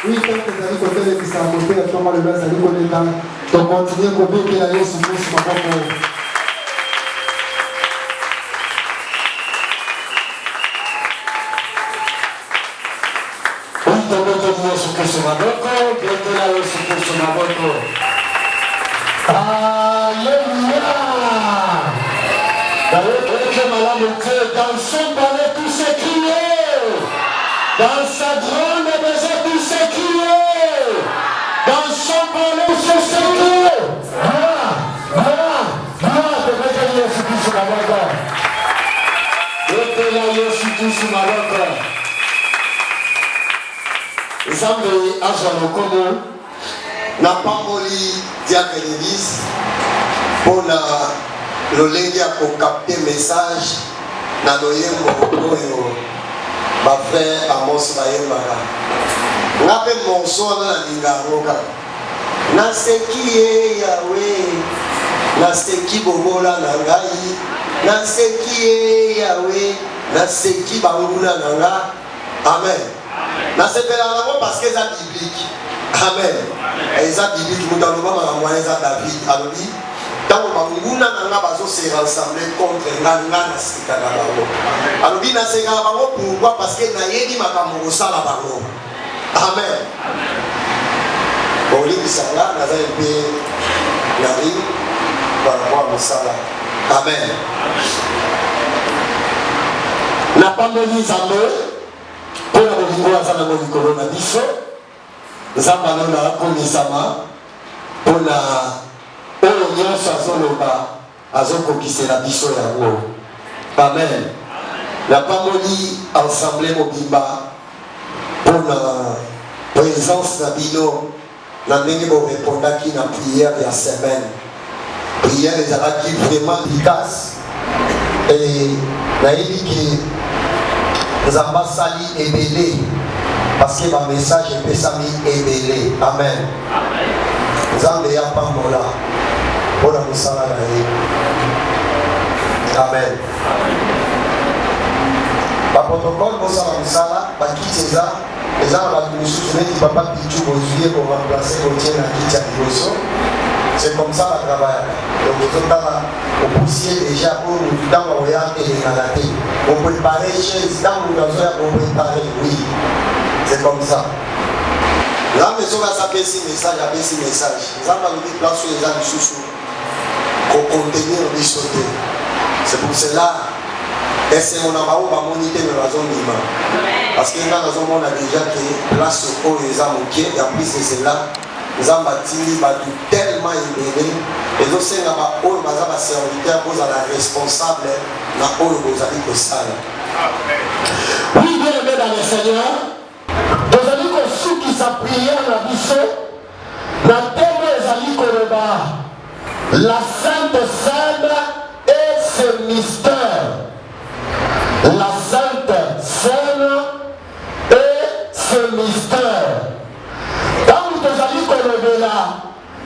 Oui, tant que vous allez côté de sa côté, à comment le bas allez connaître, donc continuez à couper la laisse sur ce moment. Alléluia. Dans son palais tout s'écrie. Dans sa grande maison tout s'écrie. Dans son palais tout s'écrie. Zambe Ajamokomo na pamboli diacre l'église pour le lenge pour capter message na loyembo oyo ba frère Amos Bayemaka ngape monso na lingaroka na seki Yahweh na seki bobola na ngai na seki Yahweh na seki banguna na nga amen. Na sepela parce que c'est biblique. Amen. Et c'est biblique. Nous dans le moment moyen c'est David. Alors dit, tant que nous n'avons se rassembler contre Nana Sikana Bango. Alors dit, Nasega Bango pourquoi? Parce que Nayedi Makamogo Sala Bango. Amen. Bon, il dit ça là, Naza MP Nari par rapport à Sala. Amen. N'a pas de Zambe. Pour la Bolingo, à la Bolingo, na biso, Zambano na komisama, pour la Orion Sazoloba, Azoko qui c'est la biso yango. Amen. La Pamoli Assemblée Mobimba, pour la présence d'Abino, la Nengo répondant qui n'a prière il y a semaine. Prière les Arabes vraiment efficace. Et la qui Zamba Sali Ebele parce que ma message est Sami Ebele. Amen. Zamba ya pambola pour la musala amen. Par protocole pour la musala, par qui c'est ça? Les gens la musula qui papa pichu bozuye pour remplacer le tien à qui tient. C'est comme ça la travail. Donc vous avez au poussier déjà pour nous dans le voyage et les maladies. On peut préparer chez dans le besoin on peut préparer oui. C'est comme ça. La maison va s'appeler ce message, appeler ce message. Nous avons mis place sur les gens sous pour contenir les sauter. C'est pour cela. Et c'est mon amour va moniter dans la zone d'Ima. Parce que dans la zone on a déjà que place au les gens qui et en plus c'est cela. Nous avons tellement aimé et nous sommes en serviteur pour la responsable na oyo bozali kosala. Oui, bien aimé dans le Seigneur, bozali kosuki sa prière na biso na temo ezali koloba la Sainte Seine et ce mystère. La Sainte Seine et ce mystère.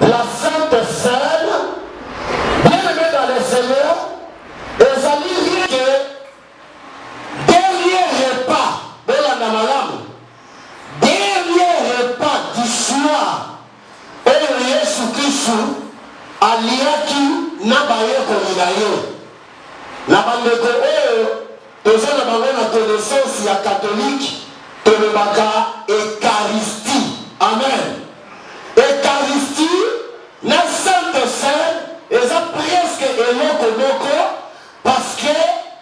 La Sainte Seine, bien aimé dans le Seigneur, et ça dit que dernier repas de la Namalam, dernier repas du soir, et Jésus-Christ, aliaki nabaye kominayo. Nabandeko toza na bango na connaissance ya catholique, tolobaka Eucharistie. Amen. Eucharistie, la Sainte Seine, et ça presque eloko moko, parce que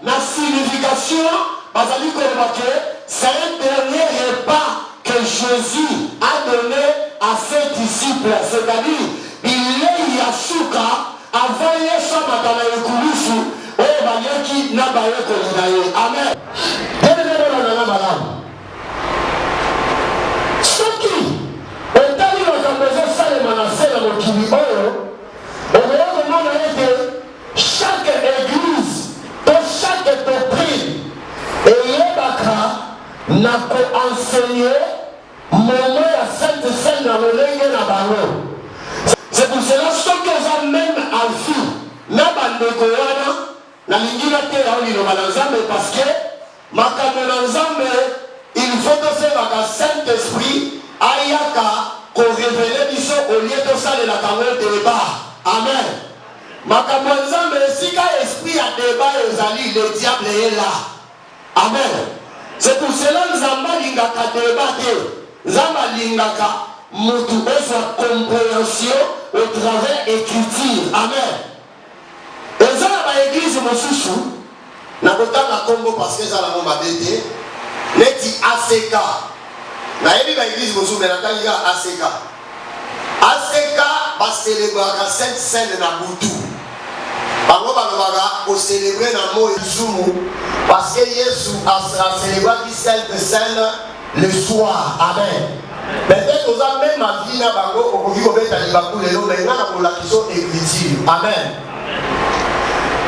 la signification, c'est un dernier repas que Jésus a donné à ses disciples. C'est-à-dire, il est Yasuka, avant Yeshua Matana Yekulusu, et Bayaki Nabaye Kolinaye. Amen. Chaque église, de chaque doctrine, n'a pas enseigné moment la Sainte Seine dans le lingue na bango. C'est pour cela que même à vie, n'a pas de goana, n'a l'ingina terre au niveau de parce que ma caméra il faut que c'est la Saint-Esprit aille ayaka ko révéler biso au lieu de ça le lakango débat. Amen. Makambo nzambe esika esprit ya débat ezali le diable est là. Amen. C'est pour cela que nzamba lingaka débat te. Nzamba lingaka mutu bezwa compréhension au travers écriture. Amen. Eza na ba église mosusu na kotanga kombo parce que ça la moma bete neti ACK. Na yebi ba église mosusu na tanga ACK. ACK ba célébrer Sainte Seine na butu. Bango balobaka ko célébrer na mo Izumu parce que Yesu a célébré qui Sainte Seine le soir. Amen. Peut-être aux hommes même à vie na bango au koki ko beta libaku lelo mais na ko la kiso écriture. Amen.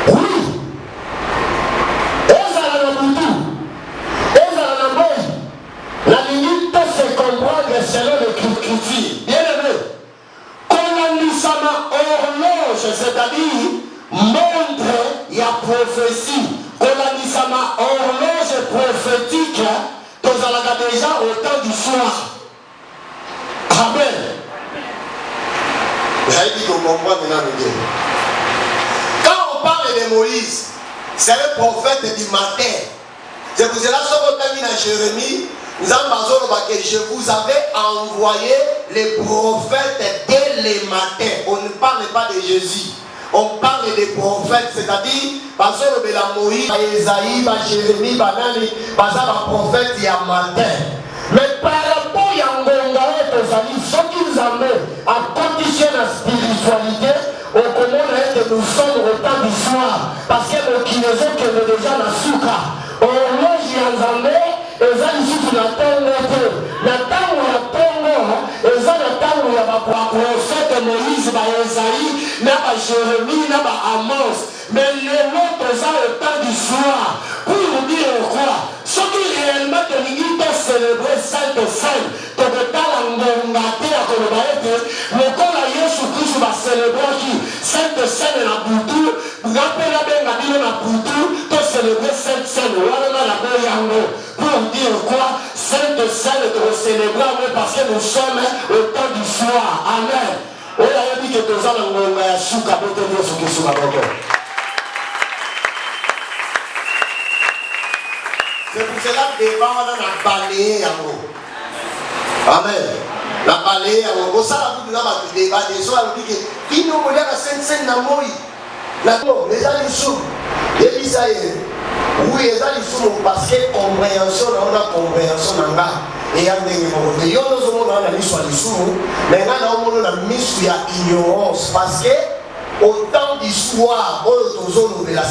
Oui. Ezala na butu. Ezala na boy. La limite se comprendre selon l'écriture. Bien aimé. Colonisama horloge, c'est-à-dire montre y a prophétie. Colonisama horloge prophétique. Tous à la déjà au temps du soir. Amen. Quand on parle de Moïse, c'est le prophète du matin. C'est pour cela que dans Jérémie, que je vous avais envoyé les prophètes dès le matin. On ne parle pas de Jésus. On parle des prophètes, c'est-à-dire parce que la Moïse, Esaïe, Jérémie, Banani, parce que le prophète il y a matin. Mais par rapport à Ngonga, ce qu'ils avaient à conditionner la spiritualité, au comment nous sommes au temps du soir. Parce que le kinéso qui est déjà la souka. Horloge ya Nzambe, eza lisusu na ntongo te. Na ntango ya ntongo, eza na ntango ya baprofete Moïse, Esaïe, na Jérémie, na Amos. Mais lelo toza au temps du soir. Pour nous dire quoi? Ce qui réellement te dit de célébrer Sainte Seine, te betala ngonga te ya koloba ete, lokola Yesu Christ va célébrer qui? Sainte Seine na butu, rappela benga bino na butu, to célébrer Sainte Seine, wana na la boyango. Pour dire quoi? Sainte Seine te célébrer parce que nous sommes au temps du soir. Amen. Oya yebi ke toza na ngonga ya suka bote Yesu Christ na boko. C'est pour cela que les gens ont balayé en haut. Amen. La balayé en haut. Ça, vous avez des débats des soirs. Vous dites qui nous voulait la Sainte-Seine dans Moïse. Les gens ils sont. Et puis ça y est. Oui, les gens ils sont parce que compréhension, on a compréhension dans là. Et il y a des gens qui ont mis sur les sous. Mais là, on a mis sur l'ignorance. Parce que au temps du soir,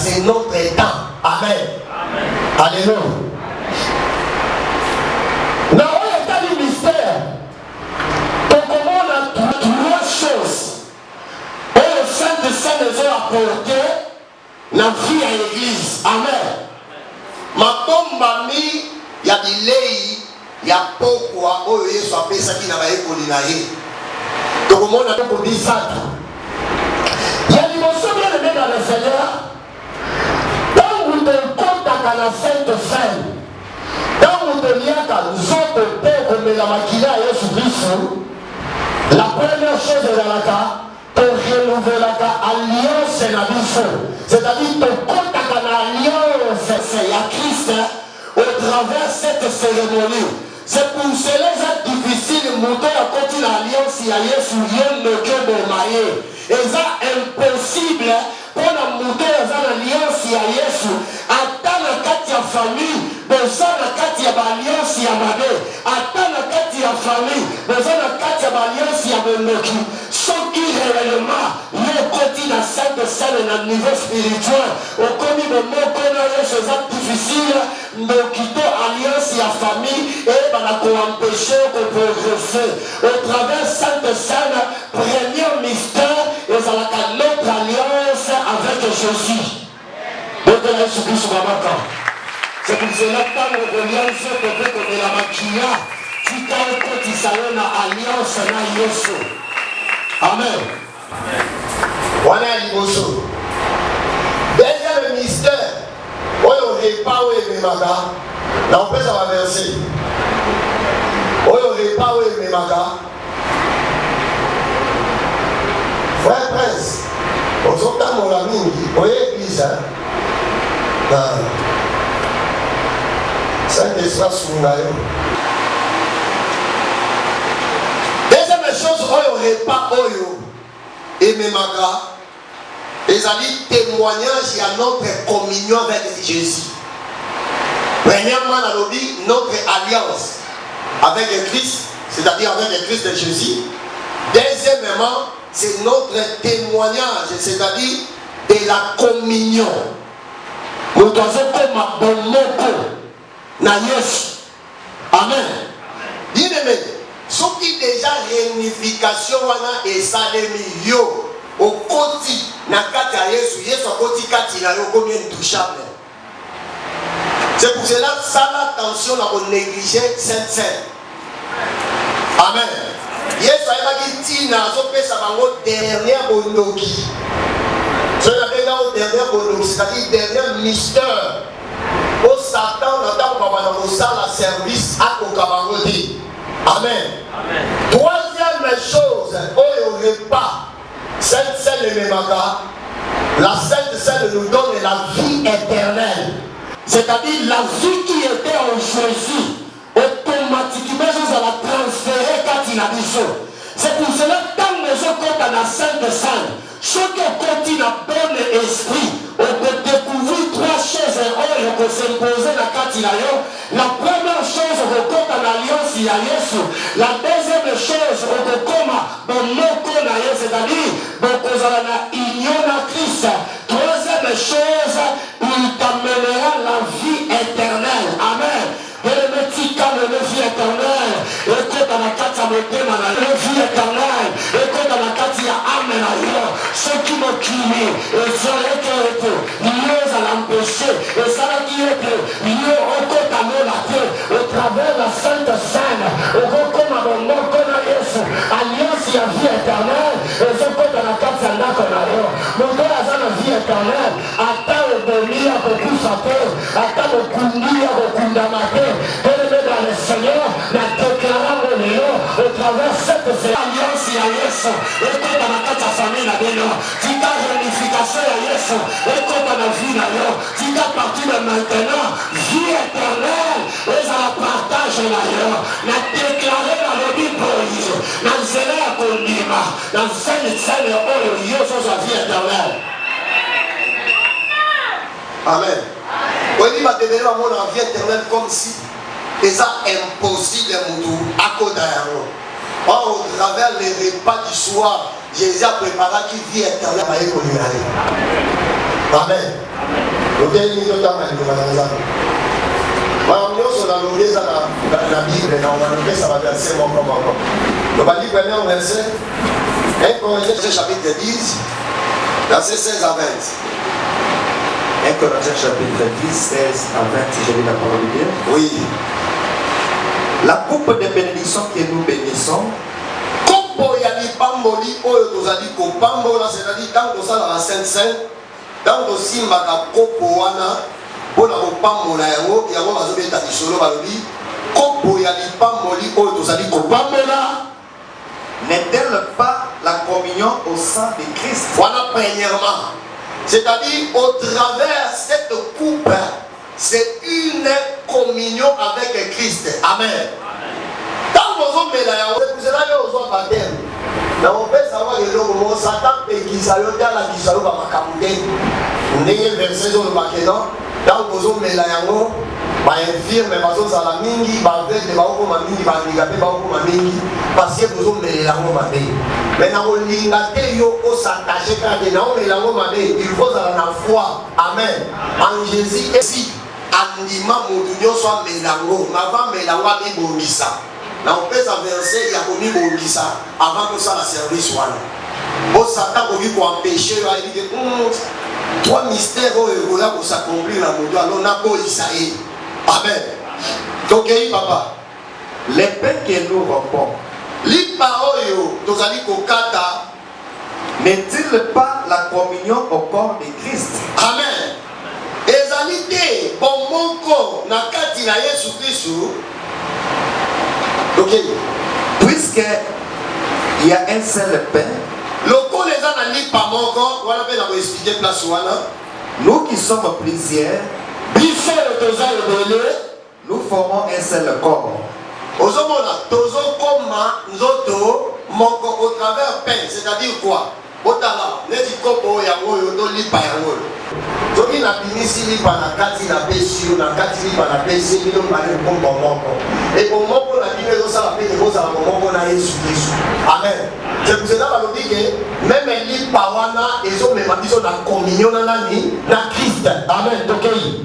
c'est notre temps. Amen. Alléluia. Dans l'état du mystère, donc comment on a trois choses et le Saint-Seine les a apporté dans la vie à l'église. Amen. Ma tombe ami, il y a des leis, il y a pourquoi oh Yesu appelle ça qui n'a pas été colinaire. Donc comment on a dit ça? Il y a des morceaux bien aimés dans le Seigneur. Dans où te compte à la Sainte-Seine. Dans où te lien à nous autres pères comme la maquille à Jésus-Christ, la première chose est la te renouveler l'alliance et la vie. C'est-à-dire te compte à l'alliance c'est à Christ au travers de cette cérémonie. C'est pour cela que c'est difficile de monter à côté de l'alliance et à Jésus, rien ne peut de mailler. Et c'est impossible pour monter dans l'alliance et à Jésus. Attends la carte de famille, besoin de la carte de l'alliance et à Mabé. Attends la carte de famille, besoin de la carte de l'alliance et à Benoki. Ce qui réellement, le côté de la Sainte-Seine et le niveau spirituel, au commis de mots qu'on a eu ces actes difficiles, de quitter l'alliance et la famille et de empêcher qu'on progresse. Au travers de Sainte-Seine, premier mystère, et ça la notre alliance avec Jésus. Donc là, Jésus-Christ va maintenant. C'est pour cela que quand on revient sur le fait qu'on est la maquilla, tu t'as un côté qui s'allie à l'alliance à Jésus. Amen. Voilà l'imotion. Deuxième mystère. On n'aurait pas où aimer Maga. Là, on peut ça va verser. On n'aurait pas repas oyo ememaka frère prince ozotambola mingi oye église Saint-Esprit asunga yo. Deuxième chose oyo repas oyo ememaka ezali témoignage à notre communion avec Jésus. Premièrement, nalobi notre alliance avec le Christ, c'est-à-dire avec le Christ de Jésus. Deuxièmement, c'est notre témoignage, c'est-à-dire de la communion. Nous devons comme bonmoko na Yesu. Amen. Bien-aimé, ce qui déjà réunification wana esalemi yo au koti na kati ya Yesu, Yesu akoti kati na yo combien intouchable. C'est pour cela que ça l'attention à négliger Sainte-Sainte. Amen. Yesu ayebaki tina azopesa bango dernière bondoki. Ce qu'on appelle là dernière bondoki, c'est-à-dire dernier mystère. Au Satan n'attend pas dans la service à Kokabango. Amen. Troisième chose, au repas, Sainte-Sainte et Memaka, la Sainte-Sainte nous donne la vie éternelle. C'est-à-dire la vie qui était en Jésus, automatiquement, nous allons transférer quand il a dit ça. C'est pour cela que quand nous sommes dans la Sainte-Sainte, ceux qui continuent à bon esprit, on peut découvrir trois choses on peut s'imposer dans la première chose, on peut dans l'alliance, il y a Jésus. La deuxième chose, on peut comme c'est-à-dire, on peut dans l'union à Christ. Troisième chose, il t'amènera la vie éternelle. Amen. Et le petit calme, la vie éternelle. Et quand on a quatre à monter, la vie éternelle. Et quand on a quatre à amener ailleurs, ceux qui m'ont crié, et sur les cœurs, liés à l'empêcher, et ça l'a dit, liés au côté à la terre, au travers de la Sainte Seine, au comme à mon nom, qu'on a Yesu, alliance, il y a vie éternelle, et ce côté à la quatre à la qu'on a eu. Mon Dieu, la vie éternelle, attends le bonheur, à beaucoup s'appelle, attends le conduire, à beaucoup d'amater. Élevé dans le Seigneur, la déclarant au Léon, au travers cette alliance à Yesu, et quand on a quatre famille la béno, tu as réunification à Yesu, et quand on a vu la yo, tu as parti de maintenant, vie éternelle, et ça la partage la yo, la déclarer dans le Bible, dans le Seigneur qu'on dit, dans le Seigneur, oh, yo, ça la vie éternelle. Amen. On dit ma devenir à mon vie éternelle comme si c'est impossible à côté d'Aéro. Or, au travers les repas du soir, Jésus a préparé qui vit éternelle à l'économie. Amen. Le dernier de temps, il va sur la Bible, on va lever ça va verser mon commandement. On va lire le premier verset, 1 Corinthiens chapitre 10, verset 16 à 20. 1 Corinthiens chapitre 10, 16 à 20, si j'ai lu la parole de Dieu. Oui. La coupe de bénédiction que nous bénissons, Kopo ya lipamboli oyo tozali kopambola, c'est-à-dire tant que ça la Sainte-Sainte, tant que simbaka kopo wana pona kopambola yango yango bazobeta lisolo balobi kopo ya lipamboli oyo tozali kopambola n'est-elle pas la communion au sang de Christ? Voilà premièrement. C'est-à-dire au travers cette coupe, c'est une communion avec Christ. Amen. Quand vous avez c'est là que vous avez baptême. On peut savoir que le Satan peut qui s'allume dans la qui s'allume à ma camouté. On est versé sur le maquetant. Quand vous avez la yango, bah infirme, mais parce que ça la mingi, bah avec des baouk ma mingi, bah handicapé baouk ma mingi, parce que vous avez la yango ma bé. Maintenant on l'ingate yo au s'attacher quand il y a la yango ma bé, il faut avoir la foi. Amen. En Jésus et si andima moudunyo soit melango, ma femme melango a mis bonisa. Là on peut s'averser, il y a commis bonisa avant que ça la service soit. Au Satan pour lui pour empêcher, il dit trois mystères pour s'accomplir la moudou, alors on a beau Isaïe. Amen. Donc, papa, les pains que nous rompons, n'est-il pas la communion au corps de Christ? Amen. Ezalité, bon mon corps, na kati na Yesu Christ. Ok. Puisqu'il y a un seul pain, nous qui sommes plusieurs, nous formons un seul corps. Au travers pain, c'est-à-dire quoi? Otala, neti kopo ya ngoyo to lipa ya ngoyo. Toki na binisi lipa na kati na pesi na kati lipa na pesi bino mbale kombo moko. Et pour moko na bino zo sala pe ko sala moko na Yesu Kristo. Amen. C'est pour cela que dit que même lipa wana ezo mema biso na communion na nani na Christ. Amen. Tokei.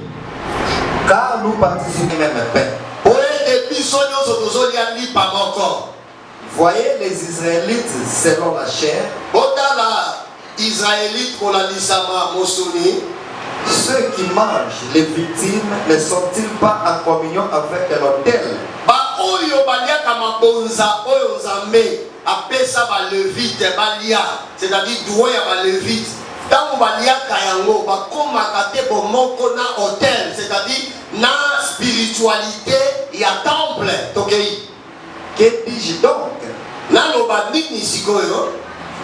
Car nous participons même pain. Oye de biso nyoso tozo lia lipa moko. Voyez les Israélites selon la chair. Ceux qui mangent les victimes ne sont-ils pas en communion avec l'autel? C'est-à-dire doué à levite. Tant c'est-à-dire na spiritualité il y a temple. Que dis-je donc?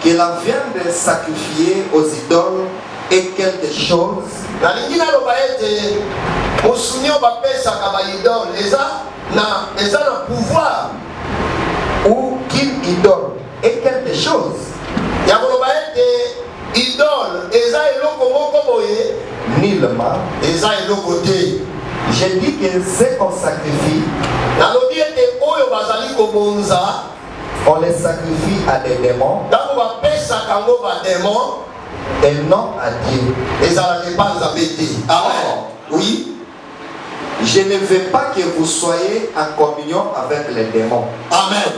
Que la viande sacrifiée aux idoles est quelque chose. Ou qu'une idole est quelque chose. Nullement. Je dis que ce qu'on sacrifie, on les sacrifie à des démons et non à Dieu. Amen. Oui. Je ne veux pas que vous soyez en communion avec les démons. Amen.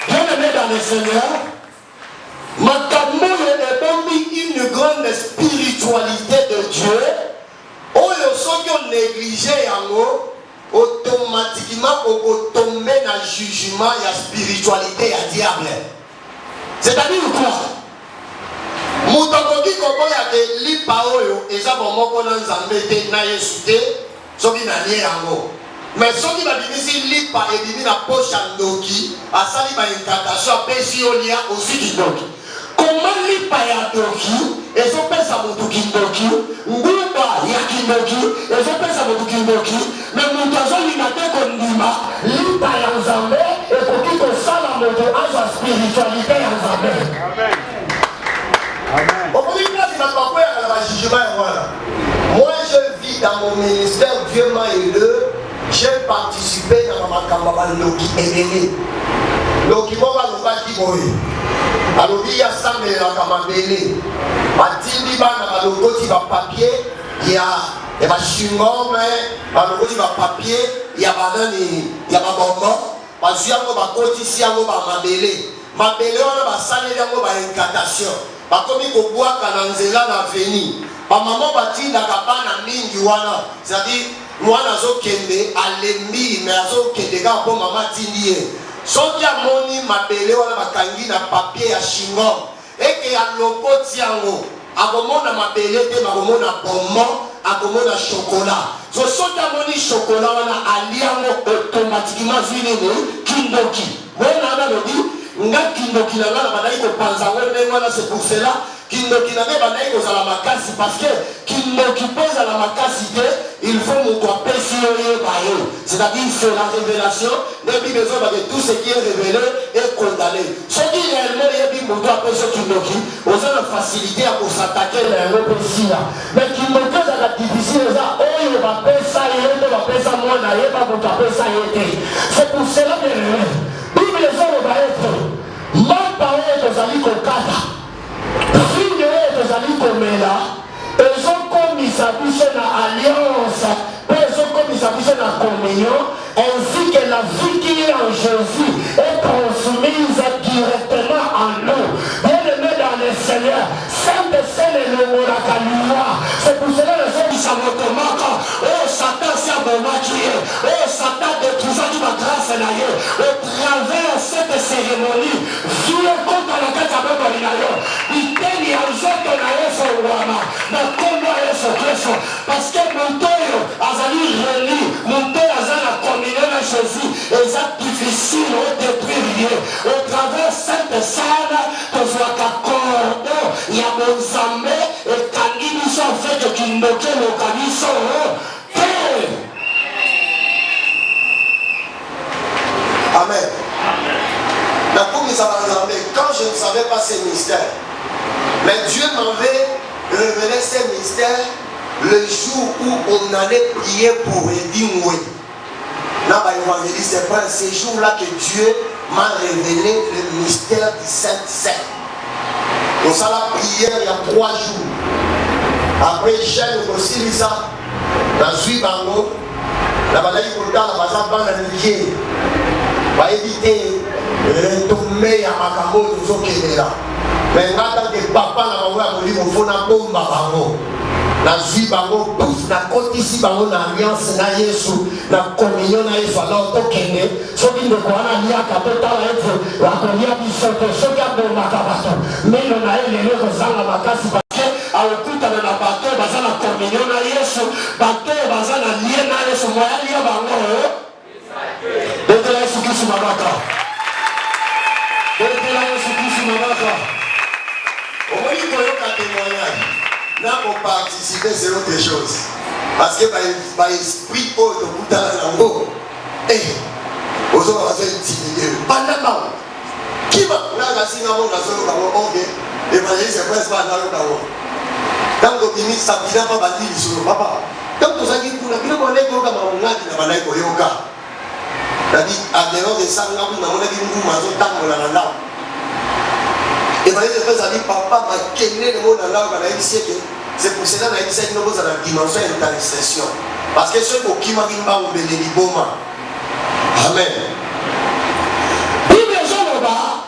Bien-aimé dans le Seigneur, une grande spiritualité de Dieu. Oyo soki on négligé yango automatiquement on tombe dans le jugement et la spiritualité à diable. C'est-à-dire quoi? Mutokoki koboya ke lipa oyo eza bomoko na nzambe te na Yesu te soki na lie yango. Mais soki babimisi lipa ebimi na poche ya ndoki asali ba incantation apesi yo lia aussi kindoki. Comment lipa ya doki ezopesa motu kindoki nguba ya kindoki ezopesa motu kindoki mais motu azolinga te kondima lipa ya nzambe ekoki kosala motu azwa spiritualité ya nzambe. Moi je vis dans mon ministère, Dieu m'a aidé, j'ai participé dans ma campagne Loki Ebele. Loki Moba Lobaki Boy. Alobi ya sambe la kamabele. Matindi bana balokoti ba papier ya ba chingome, balokoti ba papier ya banani ya ba bonbon. Baziango ba koti siango ba mabele. Mabele wana ba saleli yango ba incantation. Bakomi ko bwaka na nzela na veni. Ba maman batindaka bana mingi wana. C'est-à-dire mwana zo kende alembi mais azo kende ka po mama tindi ye. Soki amoni mabele wana bakangi na papier ya chingom eke ya lokoti yango akomona mabele te bakomona bonbon akomona chocolat. So soki amoni chocolat wana aliango automatiquement vinini kindoki. Mwana ana lobi nga kindoki na nga na badai kopanza ngone wana. C'est pour cela kindoki na nga badai kozala makasi parce que kindoki pose la makasi te il faut mon toi pécher. C'est-à-dire c'est la révélation depuis besoin de tout ce qui est révélé est condamné. Ce qui réellement est dit mon toi pécher kindoki on a la facilité à s'attaquer les péchés mais kindoki ça la difficile ça oh il va pécher ça il va pécher ça moi d'ailleurs pas mon toi pécher ça. C'est pour cela que Bible les hommes va être ma parole tozali kokata signe tozali komela ezokomisa biso na alliance mpe ezokomisa biso na communion ainsi que la vie qui est en Jésus est transmise directement en nous. Bien-aimé dans le Seigneur, Saint-Esprit le Morakaliwa. C'est pour cela que les hommes s'amotomaka. Oh Satan s'est abonné. Oh Satan détruisant ma grâce là. Au travers de cette cérémonie, Dieu compte à la carte à Bobolinayo. Il t'a dit à Zoto Nayo Sowa. na kombo ya Yesu Kristo parce que moto oyo azali reli moto oyo aza na communion na Jésus eza difficile odétruire ye au travers Sainte Seine tozwaka cordo ya bonzambe ekangi biso afeke kindoki eloka biso te. Amen. Quand je ne savais pas ces mystères, mais Dieu m'avait révélé ces mystères le jour où on allait prier pour Edimwe. C'est pas ces jours-là que Dieu m'a révélé le mystère du Saint-Seine. Donc ça la prière il y a 3 jours. Après j'ai aussi ça. Dans Zui Bango, la bataille pour le temps, la bataille dans la nuit. Va éviter retomber à Makambo nous autres là. Mais maintenant que papa n'a pas voulu mon fond na bombe bango. Na Zui Bango tous na côté ici bango na alliance na Yesu na communion na Yesu alors to kene so qui ne croit na lia kapota la eto la kolia biso to so ki aboma kabato. Mais on a ele le kozanga makasi akuta na bato baza na communion na Yesu bato baza na lien na Yesu moya lia bango Betela Yesu Kristo mabaka. Betela Yesu Kristo mabaka. Au moins koyoka témoignage na ko participer c'est autre chose parce que par esprit o to kutana na ngo ozo ba se intimider pendant qui va na singa mo na so ka mo OK évangéliste c'est presque pas dans le kawo donc au bini sabina pas bandi biso papa donc to saki kuna kile ko le ko ka ngati na balai ko yoka dadi adero de sanga ku na mona ki ngu mazo tangola na ndao évangéliste fait ça dit papa ma kenne le mot dans ndao kana isieke c'est pour cela na isieke no boza na dimension d'intercession parce que ceux qui m'a dit ba mbele liboma amen. Bible joloba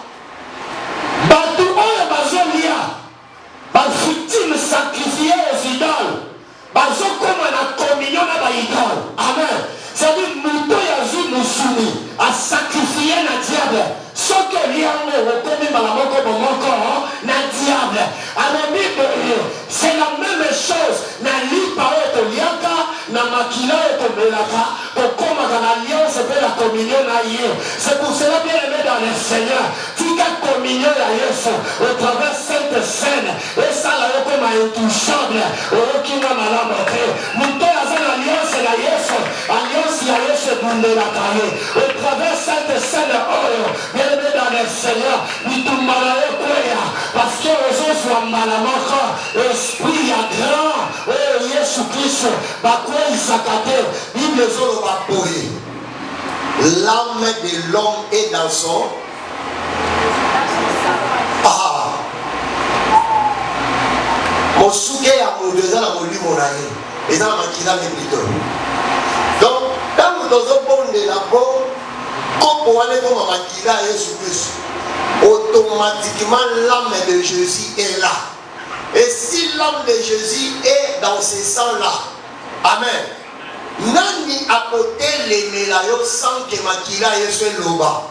batu oyo bazolia bafutime sacrifié aux idoles bazokoma na communion na baidole amen. C'est-à-dire moto ya zu musuni a sacrifié na diable soki oliango okomi mbala moko bomoko na diable alobi boye c'est la même chose na lipa oyo toliaka na makila oyo tomelaka tokomaka na alliance mpe na communion na ye. C'est pour cela bien aimé dans le Seigneur tika communion ya Yesu au travers Sainte Seine esala yo koma intouchable oyokinga malamu te moto aza na alliance na Yesu alliance ya Yesu ebundelaka ye au travers Sainte Seine oyo bien aimé dans le Seigneur bitumbala yo kweya parce que ozozwa mbala moko esprit ya grand oyo Yesu Kristo bakweyisaka te. Bible ezoloba boye l'âme de l'homme est dans son mosuke ya moto eza na molimo na ye eza na makila mepito donc ntango tozobondela po kopo wana ekoma makila ya Yesu Kristo automatiquement l'âme de Jésus est là et si l'âme de Jésus est dans ce sang là amen nani akotelemela yo sans que makila ya Yesu eloba.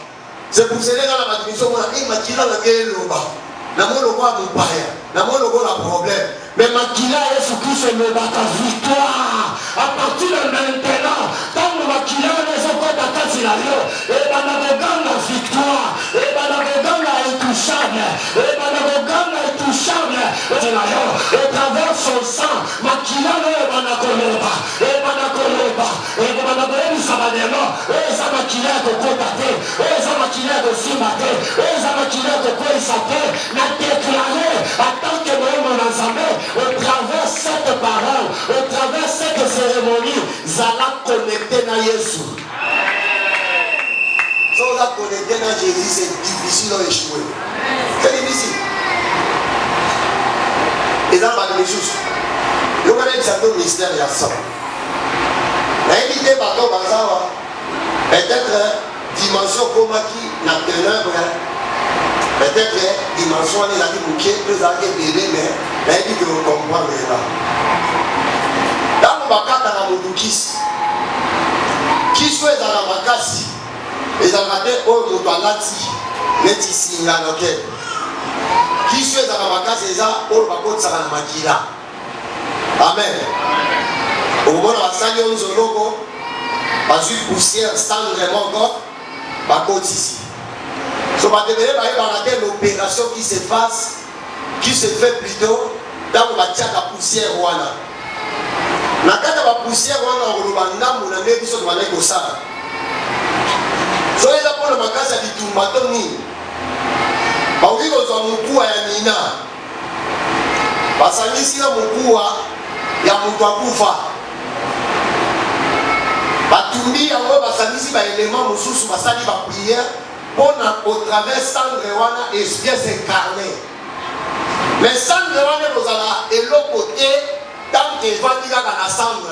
C'est pour cela que la matrice makila na ke eloba na molo kwa mupaya na molo kwa problème mais makila Yesu Kristo elobaka victoire à partir de maintenant tango makila ezokota kati na yo ebanda koganga victoire ebanda koganga intouchable ebanda koganga intouchable na yo au travers son sang makila ebanda koloba ebanda koyebisa bademo eza makila ekokota te eza makila ekosimba te eza makila ekokweyisa te na déclaré en tant que moyembo na Nzambe au travers cette parole au travers cette cérémonie zala connecté na Yesu. Si on a connecté na Jésus c'est difficile d'échouer. C'est difficile. Et dans la Jésus le connaît ça tout mystère ya ça. La invité bateau bazawa peut-être dimension comme qui na ténèbre peut-être dimension on a dit bouquet deux années bébé mais la invité on comprend là. Dans bakata na mudukisi kiso eza na makasi ezalaka te oyo moto alati neti singa noke kiso eza na makasi eza oyo bakotisaka na makila Amen. Au moment où on a Nzoloko, parce que poussière sans vraiment encore, par contre ici. So, on va devenir l'opération qui se passe, qui se fait plutôt dans la poussière. Na kata ba poussière wana oloba ndambo na ndebi so tobana kosala. So eza pona makasa bitumba to nini. Ba oki kozwa mokuwa ya mina. Basangisi na mokuwa ya moto akufa. Batumbi yango basangisi ba élément mosusu basali ba prière pona au travers sangre wana esprit s'incarner. Mais sangre wana kozala eloko te tant que va dire qu'à la cendre.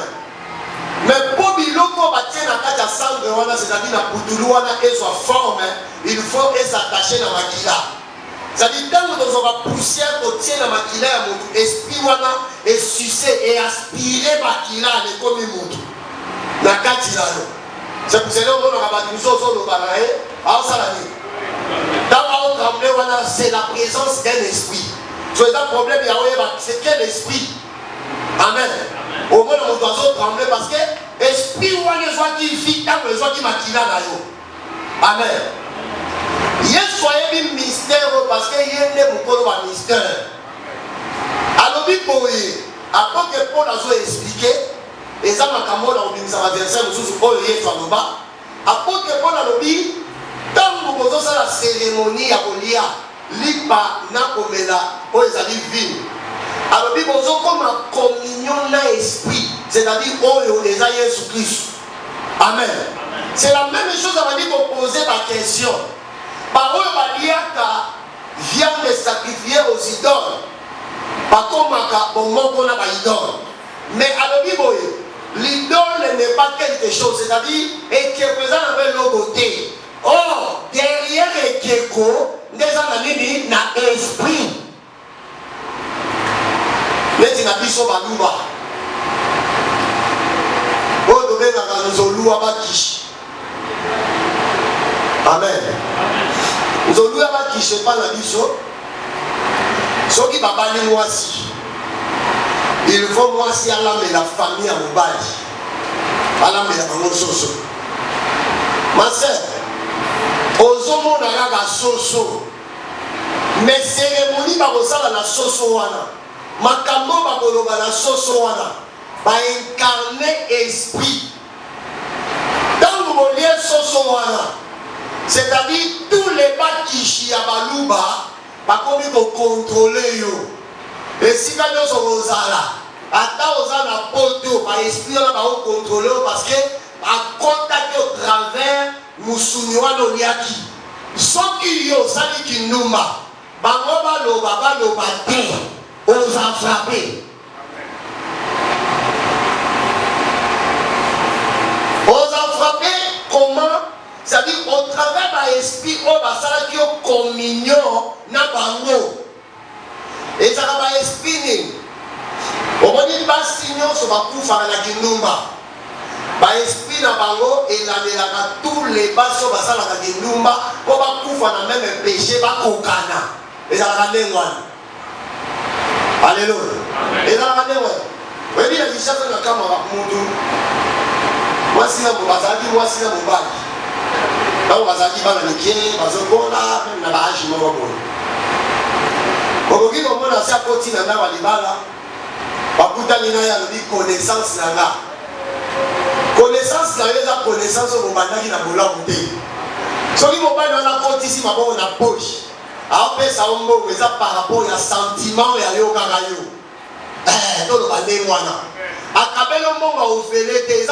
Mais pour biloko bâtir la cage à cendre, c'est-à-dire la poutoulouana et sa forme, il faut s'attacher dans la maquilla. C'est-à-dire tant que dans la poussière qu'on tient la maquilla, mon esprit wana est sucé et aspiré maquilla les comme moutou. La cage là. C'est pour cela qu'on a battu nous sur le balaye. Alors ça la dit. Dans la haute ramée wana, c'est la présence d'un esprit. C'est un problème c'est quel esprit? Amen. Au moins on doit se trembler parce que esprit ou les joies qui vit dans les joies qui maquillent là. Amen. Il y a un mystère parce qu'il y a un mystère. Alors après que Paul a expliqué, et ça m'a camolé au ministère de verset nous Paul est sur bas. Après que Paul a dit, tant que vous avez la cérémonie à Olia, lipa na komela, o ezali vin. Alors, il y a une communion dans l'esprit, c'est-à-dire oh, les Jésus-Christ. Amen. C'est la même chose à dire pour poser la question. Par où il y a viande sacrifiée aux idoles. Par contre, on a des idoles. Mais à l'idole n'est pas quelque chose, c'est-à-dire et qui est présent avec nos côtés. Or, derrière les Keko, des amis n'a esprit. Neti na biso baluba o dobe na nzoluwa bakishi. Amen. Nzoluwa bakishi pa na biso soki babali mwasi il faut mwasi alamela famille ya mobali alamela bango soso. Ma sœur ozomona kaka soso mais cérémonie bakosala na soso wana makambo bakoloba na soso wana ba incarner esprit dans le moyen soso wana, c'est-à-dire tous les bakishi ya baluba bakomi ko contrôler yo et si ka nyo so ozala ata ozala poto ba esprit wana ba contrôler parce que ba contact au travers musuni wana oliaki soki yo sali kinuma bango baloba te on a frappé. On a frappé comment? C'est-à-dire au travers de l'esprit, on va faire une communion na bango. Et ça va esprit. On va dire pas signon sur ma coupe à la kinumba. Ba esprit na bango et la tous les basso basa la kinumba. On va couper na même péché ba kokana. Et ça va aller loin. Alléluia. Et dans la année, oui, il y a des choses dans la caméra. Moi, si je suis moi, si je suis là, on va dire que je suis là, je suis là, même dans la hache, je suis là. Quand on a sa côté, on a dit que connaissance. Connaissance, c'est connaissance au moment où on a boula bouteille. Si on a la côte ici, on a poche. Après ça, on va par rapport à sentiment et à l'okarayo. Tout le monde est moi. À Kabelo, on va offrir des têtes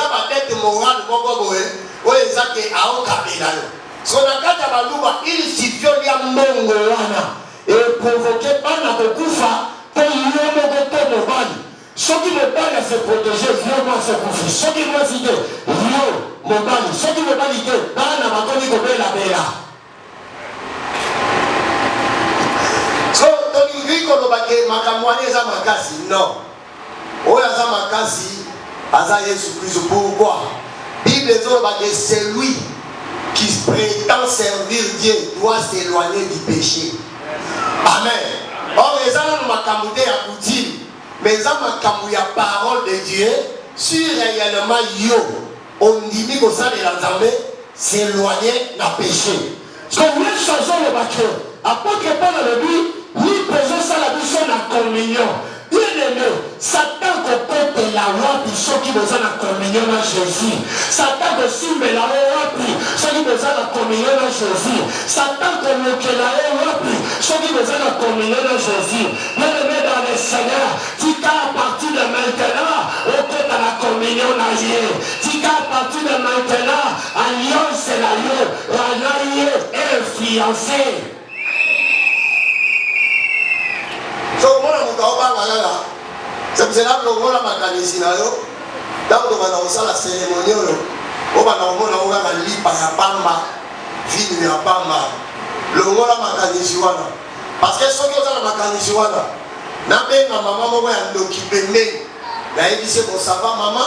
morales, on va dire à Okabela. Son akata baluba, il suffit de mongolana et provoquer pas na kokufa pour y aller au mobile. Ceux qui ne veulent pas se protéger, vraiment se confier. Ceux qui veulent dire, Rio, mobile. Ceux qui ne veulent pas dire, Bana, Makoni, Kobe, la Béa. Non. Oyaza makasi aza Yesu Christ. Pourquoi? Bible dit c'est lui qui prétend servir Dieu doit s'éloigner du péché. Amen. Or les gens makamouté à coutume. mais ça makambo ya parole de Dieu si réellement yo on dit que ça de la Nzambe s'éloigner na péché. Parce que nous changeons le bateau. Apôtre Paul le dit, nous posons ça la biso na communion. Bien aimé, Satan côté la loi pour ceux qui besoin de la communion à Jésus. Satan simbe la loi pour ceux qui besoin de la communion à Jésus. Satan coloque la loi pour ceux qui besoin de la communion à Jésus. Bien aimé dans le Seigneur, tu t'as à partir de maintenant, au côté de la communion à Dieu. Tu t'as à partir de maintenant, alliance la lieu, allié et fiancé. So mona mutaoba ngala c'est cela que on a makanisi na yo donc on va dans la cérémonie yo on va dans mona on va lipa ya pamba vini ya pamba le ngona makanisi wana parce que soki oza na makanisi wana na benga mama moko ya ndoki pembeni na ebise ko sava mama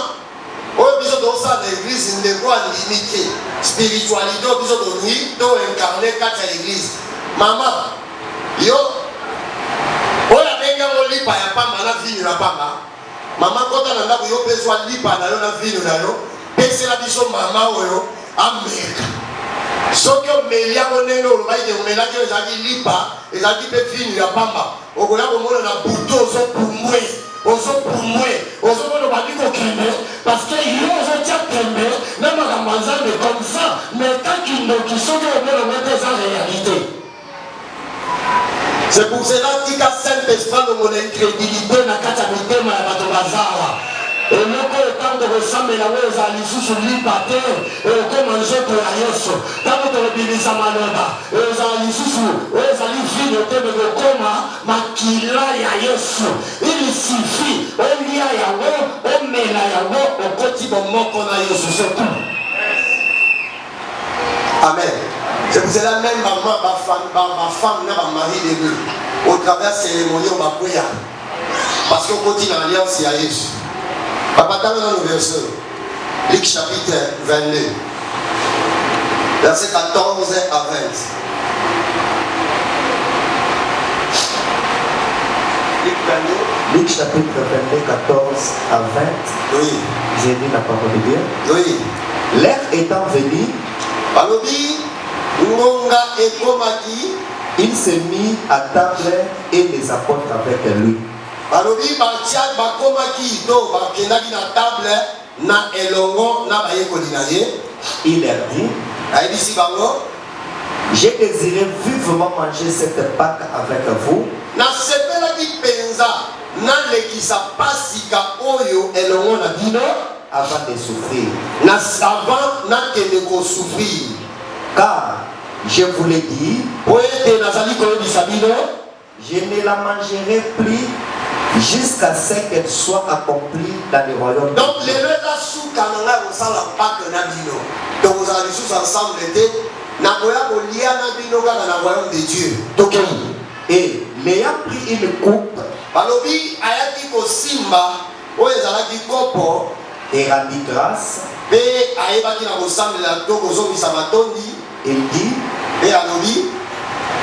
oyo biso to sa l'église ndeko limité spiritualité biso to ni to incarner kati ya l'église mama yo oya benga mo lipa ya pamba na vino na pamba mama kota na ndako yo bezwa lipa na yo na vino na yo pesela biso mama oyo Amerika soki omelia monene olobaide omelaki oyo ezalaki lipa ezalaki mpe vino ya pamba okoya komona na butu ozopumwe ozomona obandi kokende parce que yo ozotia pembe na makambo ya Nzambe comme ça mais kaki ndoki soki omona mete eza réalité. C'est pour cela que Saint-Esprit a mon incrédulité na kata mitema ya bato bazawa. Eloko etango kosamela oyo ezali lisusu lipa te ekoma nzoto ya Yesu. Ntango tolobimisa maloba ezali lisusu oyo ezali vino te me kokoma makila ya Yesu. Il suffit olia yango omela yango okoti bomoko na Yesu c'est tout. Amen. C'est pour cela même ma femme n'a pas mari de deux. Au travers de la cérémonie, on va prier. Parce qu'on continue l'alliance à Jésus. Papa, dans le verset, Luc chapitre 22, verset 14 à 20. Luc chapitre 22, 14 à 20. Oui. J'ai dit la parole de Dieu. Oui. L'heure étant venue, il se mit à table et les apôtres avec lui. Il leur dit, j'ai désiré vivement manger cette Pâque avec vous. Avant de souffrir. Car je vous l'ai dit, je ne la mangerai plus jusqu'à ce qu'elle soit accomplie dans le royaume. Donc les de Dieu. Et l'ayant pris une coupe, et rendit grâce, il dit,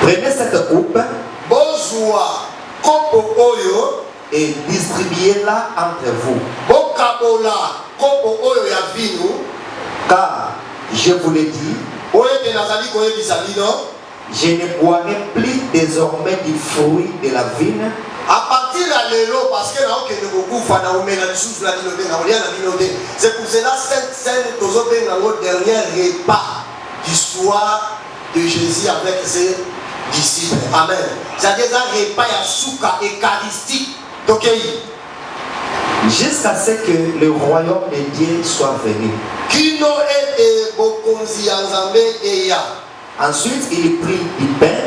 prenez cette coupe et distribuez-la entre vous. Car je vous l'ai dit, je ne boirai plus désormais du fruit de la vigne. À partir de l'élo, parce que là, c'est pour cela cette scène, notre dernier repas du soir de Jésus avec ses disciples. Amen. C'est-à-dire un repas à souka eucharistique. Jusqu'à ce que le royaume de Dieu soit venu. Ensuite, il prit du pain.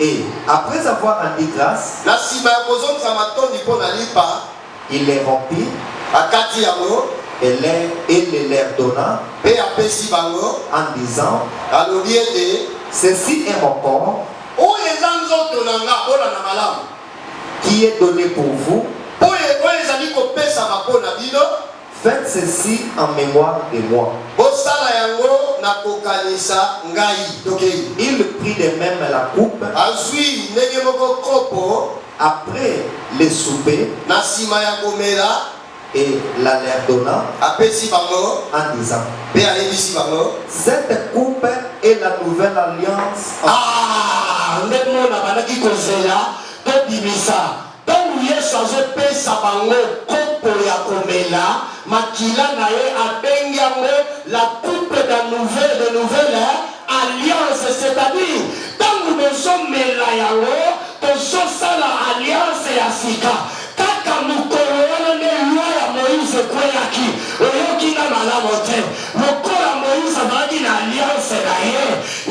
Et après avoir rendu grâce, il les rompit et les leur donna en disant, ceci est mon corps qui est donné pour vous. Faites ceci en mémoire de moi. Il prit de même la coupe après les soupers na sima ya komela et la leur donna apesi bango en disant pe ayebisi bango cette coupe est la nouvelle alliance ndenge mona bandaki kozela tobimisa ntango yesu azopesa bango kopo ya komela makila na ye abengi yango la coupe de nouvelle alliance, c'est-à-dire ntango tozomela yango tozosala alliance ya sika kaka mokolo wana nde lwa ya moïse ekweyaki oyoki na malamu te lokola moïse azalaki na alliance na ye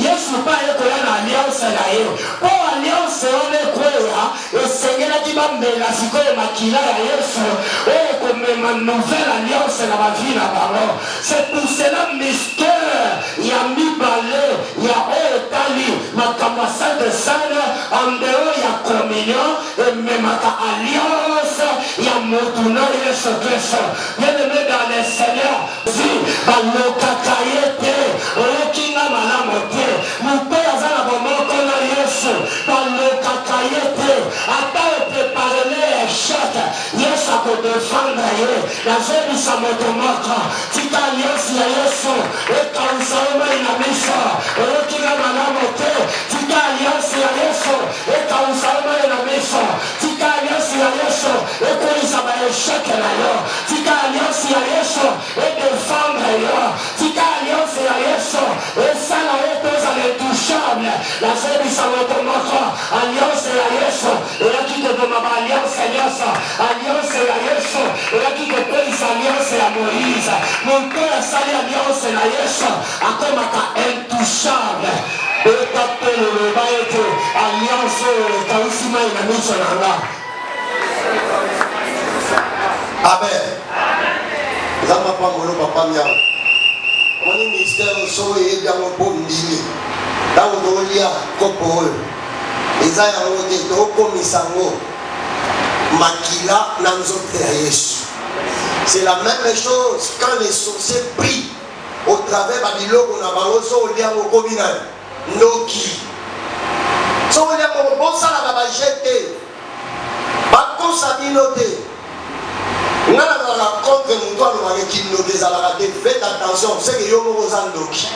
yesu mpe ayekoya na alliance na ye mpo alliance wana ekweya esengelaki bamela sikoyo makila ya yesu oyo komema nouvelle alliance na bavi na bango. C'est pour cela mystère ya mibale ya oyo etali makambo ya sainte seine andeo ya communion ememaka alliance ya motu na yesu kristo. Bien-aimé dans le Seigneur, si balokaka ye te oyoki nga malamu te moto aza na bomoko na yesu balokaka ye te ata opreparele échec yesu akodefendre ye nazobisa moto moko tika alliance ya yesu ekausa omai na miso oyoki nga malamu te tika alliance ya yesu ekausa omai na miso tika alliance ya yesu ekolisa baéchec na yo tika alliance ya yesu edefendre yo tika alliance ya yesu esala yo tozala intouchable nazobisa moto moko alliance ya yesu eyaki kodoma baalliance nyonso alliance ya yesu eyaki kopelisa alliance ya moïse moto asali alliance na yesu akomaka intouchable eta mpe loloba ete alliance oyo ekausi mai na miso na nga. amen nzambe apamolo papa miao omoni ministère soko eyebi yango mpo ndimi ntango tokolia kopo oyo eza yango te tokokomisa yango makila na nzoto ya yesu. C'est la même chose quand les sorciers prient au travers babiloko na bango so olia mokomi na ndoki so olia moko bosalaka bajete bakosa bino te nga nazalaka contre moto alobaka kindoki ezalaka te. Faites attention seke yo moko oza ndoki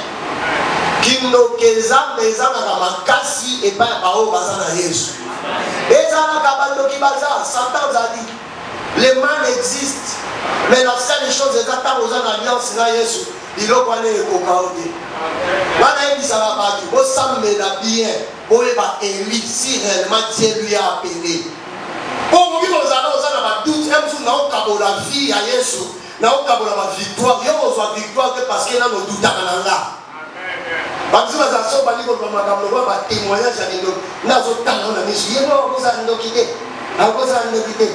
kindoki ezambe ezalaka makasi epai ya baoyo baza na yesu ezalaka bandoki baza satan zali le mal existe mais la seule chose eza ntango oza na alliance na yesu biloko wana ekoka o te. wana yebisaka bato bosambela bien boyeba eli si réellement Dieu lui a appelé okoki kozala oza na badoute mosusu naokabola vie ya yesu naokabola bavictoire yo kozwa victoire te parce que nano odutaka na nga babiso bazala so bali koloba makambo loba batémoignage ya lindoki nazotanga na miso ye moko akozala ndoki te akozala ndoki te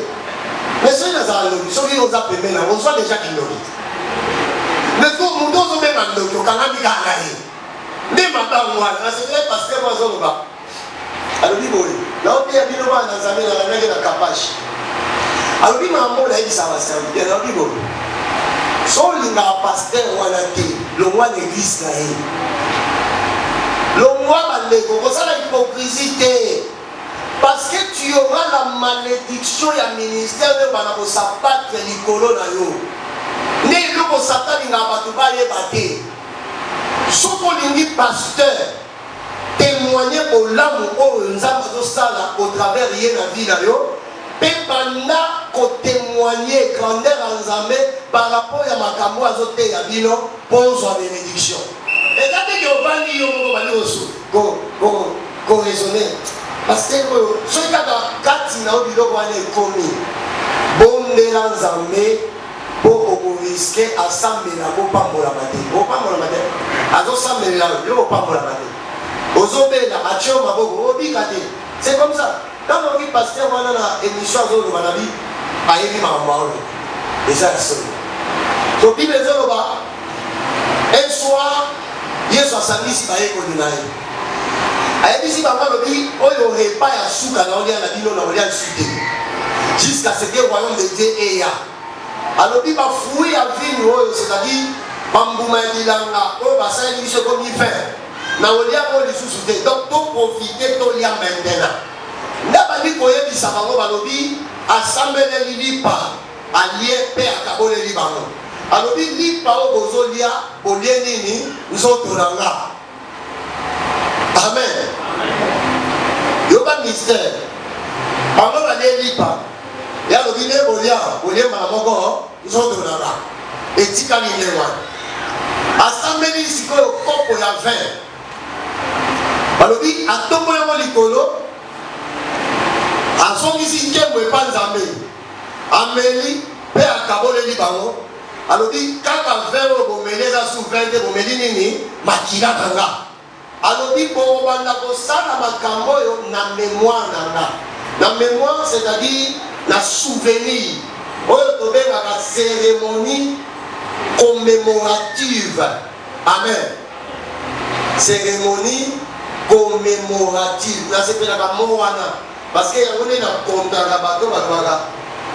mais soki nazala ndoki soki oza pembe na ozwa déjà kindoki mais moto ozomema ndoki okangami kaka ye nde mabango wana nasekele paster mo azoloba alobi boye naoteya bino bana na nzambe nalandaki na kapashe alobi mambo nayebisaka baserviteur alobi boye so olingaka paster wana te longwa na église na ye longwa bandeko kosala hypocrisie te parce que tu auras la malédiction ya ministère oyo bana kosapatre likolo na yo nde eloko satan alingaka bato bayeba te. soki olingi pasteur témoigner bolamu oyo nzambe azosala au travers ye na vie na yo mpe banda kotémoigner grandeur ya nzambe par rapport ya makambo azoteya bino mpo ozwa bénédiction. eza teke ovandi yo moko bali koraisonner paster oyo soki kaka kati na yo biloko wana ekomi bondela nzambe mpo okoriske asambela bopambolama te bopambolama te azosambela yo bopambolama te ozobela atie yo maboko obika te. c'est comme ça ntango oki paster wana na émission azoloba na bi ayebi makambo aolo eza ya solo so bible ezoloba un soir yesu asangisi bayekoli na ye ayebisi bango alobi oyo repas ya suka na olia na bino na olia lisu te jusqu'à ce que royaume de Dieu eya alobi bafruit ya vigne oyo c'est-à-dire bambuma ya bilanga oyo basaleli biso ekomi vin na olia ngo lisusu te donc toprofite tolia maintenant Ndabandi koyebisa bango balobi assemblée lipa allié pe akabole libango. Alobi lipa o bozolia bolie nini nzoto nanga. Amen. Yoba mystère. Bango balie lipa. Ya lobi ne bolia bolie moko nzoto nanga. Etika lilewa. Assemblée sikoyo kopo ya vin. Balobi atombo yango likolo. Asongisi nkembo epa nzambe ameli pe akaboleli bango alobi kaka vin oyo bomeli eza su vin te bomeli nini makila nanga alobi bobanda kosala makambo oyo na mémoire nanga na mémoire c'est-à-dire na souvenir oyo tobengaka cérémonie commémorative. Amen. Cérémonie commémorative nasepelaka mo wana parce que on est dans le contrat de bateau,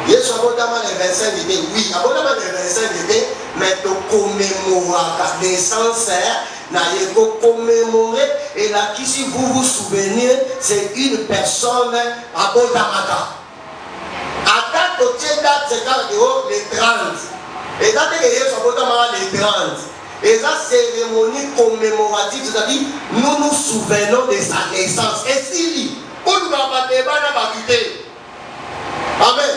Yesu abondama les 25 idées, oui, abondama les 25 idées, mais de commémorer la naissance, na yeko commémorer, et là, qui si vous vous souvenez, c'est une personne abondamaka. À date, au tien date, c'est quand les 30. Et date que Yesu abondama les 30. Et la cérémonie commémorative, c'est-à-dire, nous nous souvenons de sa naissance. Et si amen.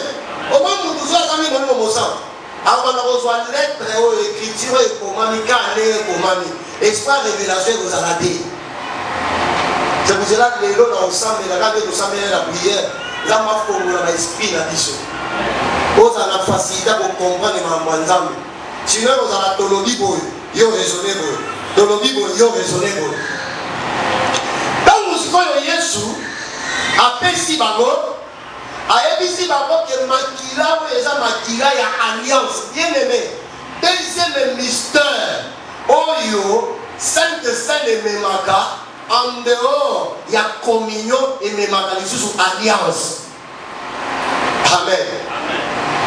Au moment où nous avons mis le mot sang, avant de recevoir lettre ou écriture et commandé, espoir révélation vous a raté. C'est pour cela que les lots ensemble, la garde nous sommes la prière, la m'a formulé l'esprit la biche. Vous avez la facilité pour comprendre les mamans. Sinon, vous avez la tolobi boy, yo raisonné boy, tolobi boy, yo raisonné boy. Dans le secours Yesu. Apesi bango ayebisi bango que makila oyo eza makila ya alliance. Bien aimé, deuxième mystère oyo sainte sainte ememaka en dehors ya communion ememaka lisusu alliance. Amen.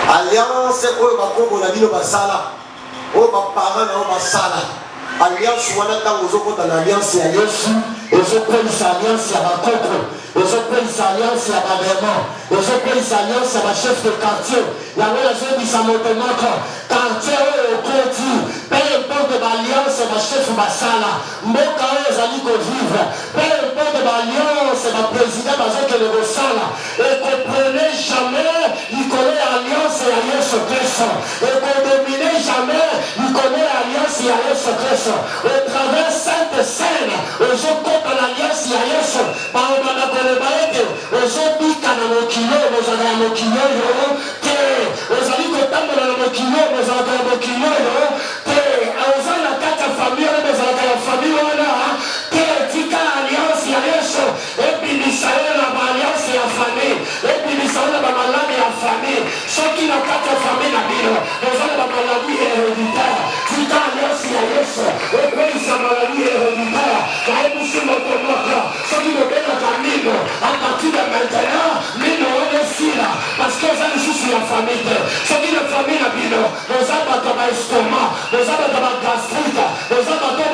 Alliance oyo bakombo na bino basala oyo baparent na oyo basala alliance wana ntango ozokota na alliance ya Yesu ezokolisa alliance ya bakoko ezokolisa alliance ya baverman ezokolisa alliance ya bachef de quartier yango nazobisa moto moko quartier oyo okoti pe importe baalliance bachef basala mboka oyo ezali kovivre pe importe baalliance baprésident bazokende kosala ekoprene jamais likolo ya alliance ya Yesu Kristo ekodomine jamais likolo ya alliance ya Yesu Kristo au travers sainte scène ozokota na alliance ya Yesu baobanda koloba ete ozobika na mokilo ozala ya mokilo oyo te ozali kotambola na mokilo ozalaka ya mokilo oyo te oza na kati ya famille oyo ozalaka ya famille wana te tika alliance ya Yesu ebimisa yo na baalliance ya famille ebimisa yo na bamaladi ya famille soki na kati ya famille na bino oza na bamaladi héréditaire tika alliance ya Yesu ekwelisa maladi héréditaire kayebusi moto moko soki bobengaka mino à partir de maintenant mino wana esila parce que oza lisusu ya famille te soki na famille na bino oza bato baestoma oza bato bagastrite oza bato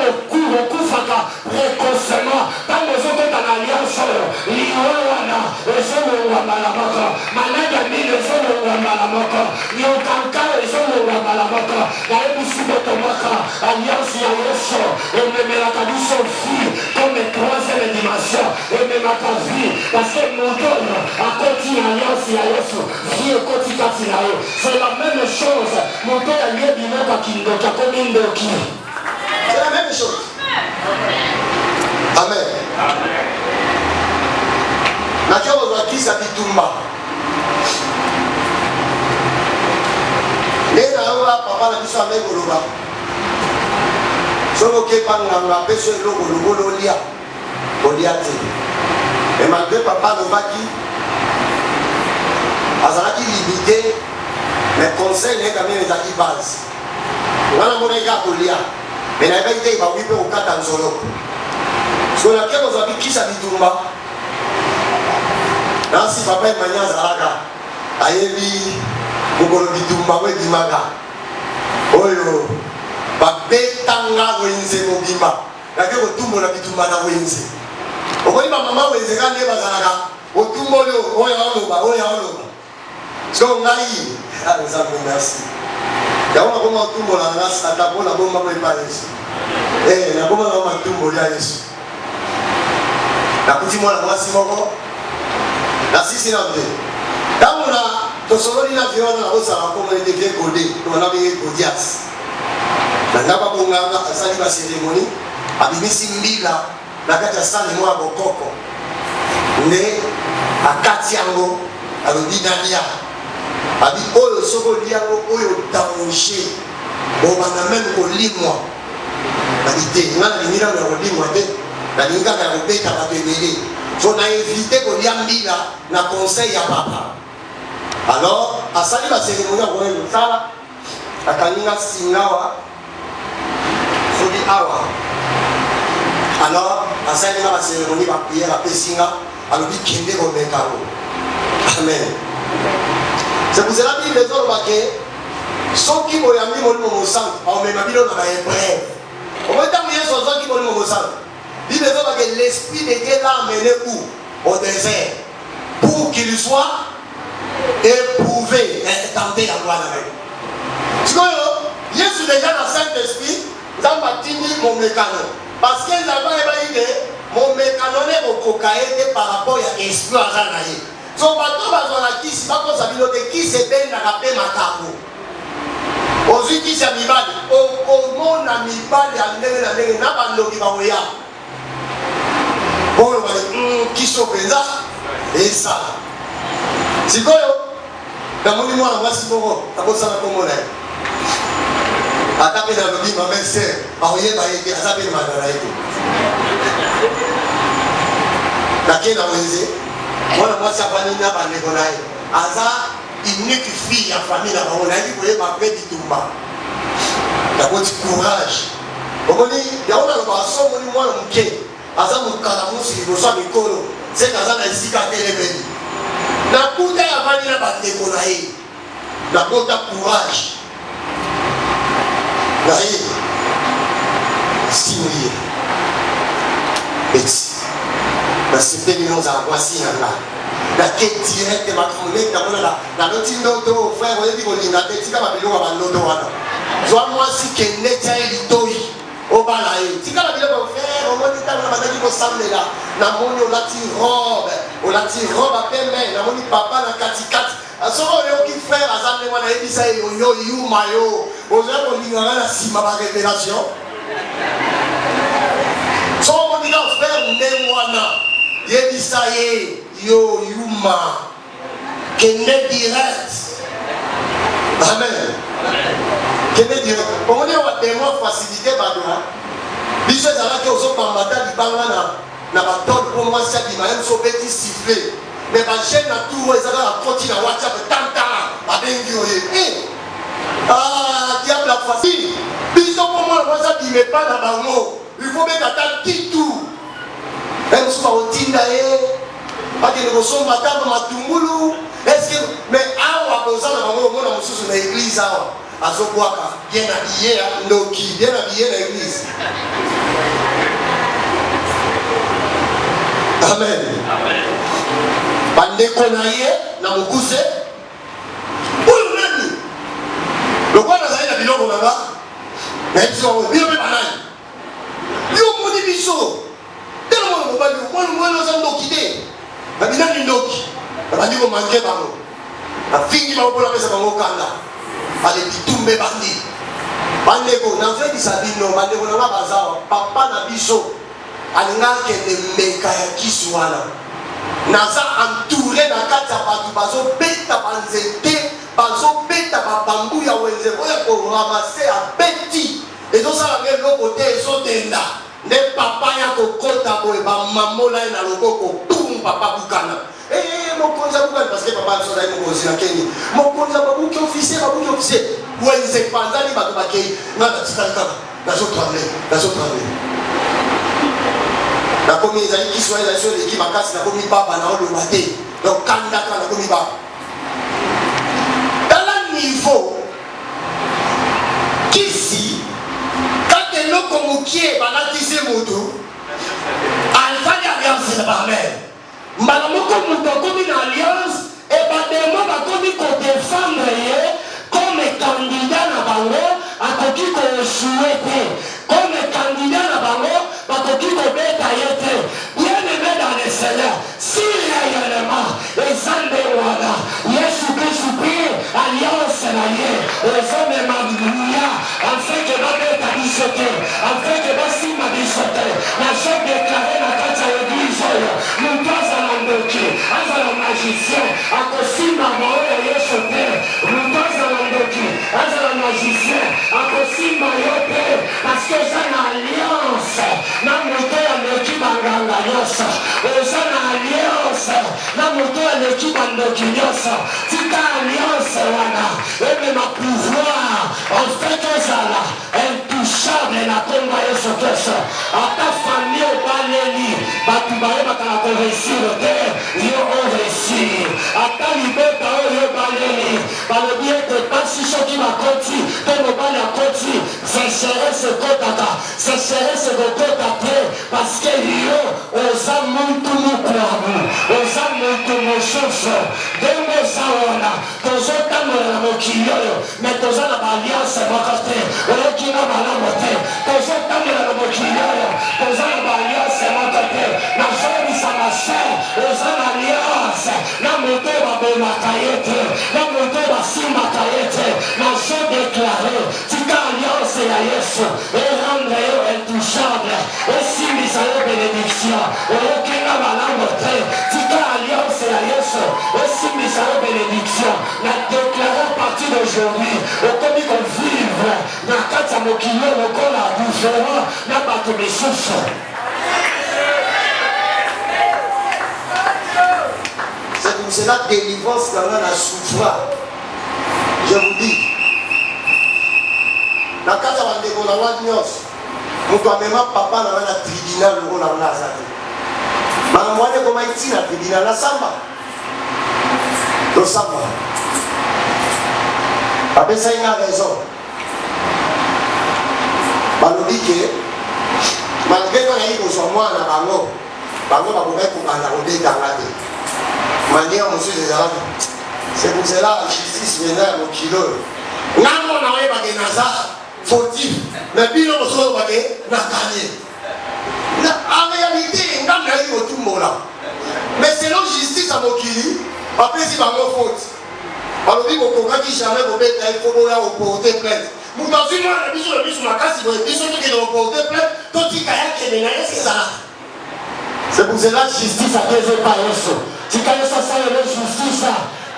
bokufaka précocement ntango ozokota na alliance oyo liwa wana ezolongwa mbala moko maladi ya mino ezolongwa mbala moko yokanka ezolongwa mbala moko nayebusi moto moko alliance ya Yesu ememelaka biso vie comme troisième dimension ememaka vie parce que moto oyo akoti alliance ya Yesu vie ekoti kati na yo c'est la même chose moto ayebi moko kindoki akomi ndoki c'est la même chose. Amen. Nakia ozwakisa bitumba ndenge nayoba papa na biso ame koloba soki okepa nganga mpe so eloko lobolo olia te et malgré papa alobaki azalaki limité mais conseil naye quand même ezalaki base wana monaki kaka kolia mais nayebaki te bawi mpe kokata nzolo so nakia kozwaki kisa bitumba nasi papa emani azalaka ayebi mokolo bitumba ngo ebimaka oyo babetanga wenze mobimba nake kotumbola bitumba na wenze okoyiba mama wenze ka nde bazalaka otumboli oyo oloba so ngai nzambe merci yango nakoma otumbola nga ata mpo nabomba koyepa yesu nakoma na matumboli ya yesu nakuti mwana mwasi moko nasisi na mpe ntango na tosololi na vie wana nakosala komone devie gode tona benge godias nanga babonganga asali baseremoni abimisi mbila na kati ya sane mwa bokoko nde akati yango alobi nalia abi oyo soko olia yango oyo danger obanda meme kolimwa nabi te nga nalingi nano ya kolimwa te nalingi kaka ya kobeta bato ebele so na évite kolia mbila na conseil ya papa alors asali baseremoni yango oyo osala akaninga singawa soki awa alors asali nga baseremoni bapriere apesinga alobi kende komeka ngo amen c'est pour cela que les autres baké soki boyambi molimo mosantu aomema bino na bahébreu omotango yesu ozwaki molimo mosantu bible ezoba que l'esprit de Dieu l'a amené où au désert pour qu'il soit éprouvé tenté yango wana me sikoyo yesu déjà na Saint-Esprit nzambe atindi momekano parce que nzambe ayebaki ke momekano ne okoka ye te par rapport ya esprit aza na ye so bato bazwa na kisi bakosa bino te kisi ebendaka mpe makambo ozwi kisi ya mibali okomona mibali ya ndenge na ndenge na bandoki bakoya oyo bali kisi openza esala sikoyo namoni mwana mwasi moko akosala komona ye ata mpe nalobi mameser aoyeba ye te aza mpe mandana ye te nake na wenze mwana mwasi afani na bandeko na ye aza unique fille ya famille na bango nayebi koyeba mpe bitumba nakoti courage omoni yango naloba asomoni mwana moke aza mokala mosi liboso ya mikolo seke aza na esika telemeli nakuta ya vandi na bandeko na ye nakota courage na ye simulie eti nasepeli nozala mwasi na nga nake direct makonekta mona naloti ndoto frère oyebi kolinga te tika babiloko ya bandoto wana zwa mwasi kende tia ye litoi obala ye tika babiloko frère omoni ntango na bandaki kosambela namoni olati robe apembe namoni papa na katikati soko oyoki frère aza nde wana ayebisa ye oyo yuma yo ozoya kolinganga na nsima barévélation soko omonika frère nde wana yebisa ye yo yuma kende direct amen kende direct omoni wademo facilité badoa biso ezalaki ozobambata libanga na batole mpo mwasi abima ye moso obeti siffle mais bagene na tour ezalaka akoti na whatsapp tantana babengi oye diable facile biso mpo mwana mwasi abima epa na bango ifo beka ta titu mosusu bakotinda ye bakende kosomba ntango matungulu eske mais awa boza na bango omona mosusu na église awa azobwaka bien habillé ya ndoki bien habillé na église amen bandeko na ye na mokuse oyo nani lokwa nazali na biloko nanga nayebiso bango bino mpe banani yo moni biso telo mwana mobali mwana oza ndoki te babinani ndoki babandi komanke bango bafingi bango mpona pesa bango kanda balebitumbe bandi bandeko nazwedisa bino bandeko nanga bazawa papa na biso alinga akende mbeka ya kisi wana naza entouré na kati ya bato bazobeta banzete bazobeta babambu ya wenze oyo koramase abeti ezosala nge eloko te ezodenda nde papa ya kokota boye bamamola ye na loboko pum papa bukana mokonzi abukani parce que papa biso azali mokonzi na keni mokonzi babuki officier wenze panzani bato bakei nga natikali kaka nazotremble nakomi ezali kiswa ezali so eleki makasi nakomi baba na oloba te donc kandaka nakomi baba dans la niveau kisi kaka eloko mokie balatise moto alifali alliance na bamere mbala moko moto bakoki koesue te comme candidat na bango bakoki kobeta ye te bien aimé dans le Seigneur si réellement eza nde wana Yesu Kristu mpe alliance na ye ezomema luya afin ke babeta biso te afin ke basimba biso te nazodeklare na kati ya eglise oyo moto azala ndoki azala magicien akosimba maoyo Yesu te moto azala ndoki azala magicien akosimba yo te parce que eza na alliance na moto ya leki banganga nyonso eza na alliance na moto ya leki bandoki nyonso tika alliance wana emema pouvoir en fait ezala intouchable na kombo ya Yesu Kristo ata famille obaleli bato bayebaka na koresir te yo oresir ata libota oyo obaleli balobi ete pasi soki bakoti to mobali akoti sécheresse ekotaka sécheresse ekokota te parce que yo oza muntu mokwabu oza muntu mosusu ndenge eza wana tozotambola na mokili oyo me toza na baalliance moko te oyoki na malamu te tozotambola na mokili oyo toza na baalliance moko te nazobisa mase oza na alliance na moto oyo babomaka ye te na moto oyo basimbaka ye te nazodeklare tika alliance ya Yesu erendre yo intouchable esimbisa yo bénédiction oyokinga malamu te tika alliance ya Yesu esimbisa yo bénédiction na déclare à partir d'aujourd'hui okomi kovivre na kati ya mokili lokola différent na bato misusu. C'est pour cela que délivrance quand on a souffert. Je vous dis, dans le cas de la Wagnos, nous avons même papa dans le tribunal, nous avons la Zate. Mais moi, je vais ici dans le tribunal, la Samba. Le Samba. Après ça, il a raison. On dit que, malgré qu'on a eu besoin de moi, on a Bango, Bango va pouvoir aller dans la tête. Manière, monsieur Zézara. C'est pour cela la justice vient au kilo. N'a pas de Nazar, fautif. Mais puis on se voit na gagné. En réalité, on a eu tout le monde là. Mais selon justice à Mokili, après si on a faute. Alors dit qu'on a dit jamais qu'on peut il faut là porter plainte. Nous dans une heure de bisous sur la casse, il faut bisous qui doit porter plainte. Tout qui a qui est c'est ça. C'est pour cela justice à Jésus par Yesu. Si quand ça ça est justice.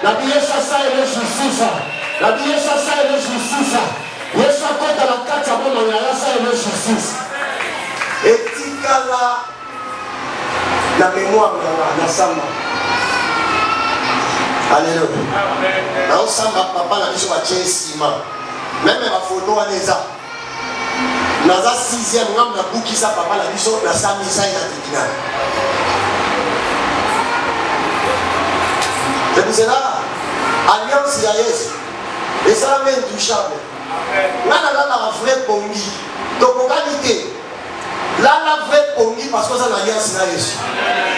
La vie ça ça est justice. La vie ça ça est justice. Yesu akota la kati ya bono ya ça est justice. Etikala la mémoire na samba. Alléluia. Na samba papa na biso ba tiensima. Même ma photo aneza. Naza 6e ngam na bukisa papa na biso na samisa ina tribunal. C'est pour cela, alliance ya Yesu. Et ça va être intouchable. Là, la vraie pongi. Donc, on va dire là, la vraie pongi, parce que ça a l'alliance ya Yesu.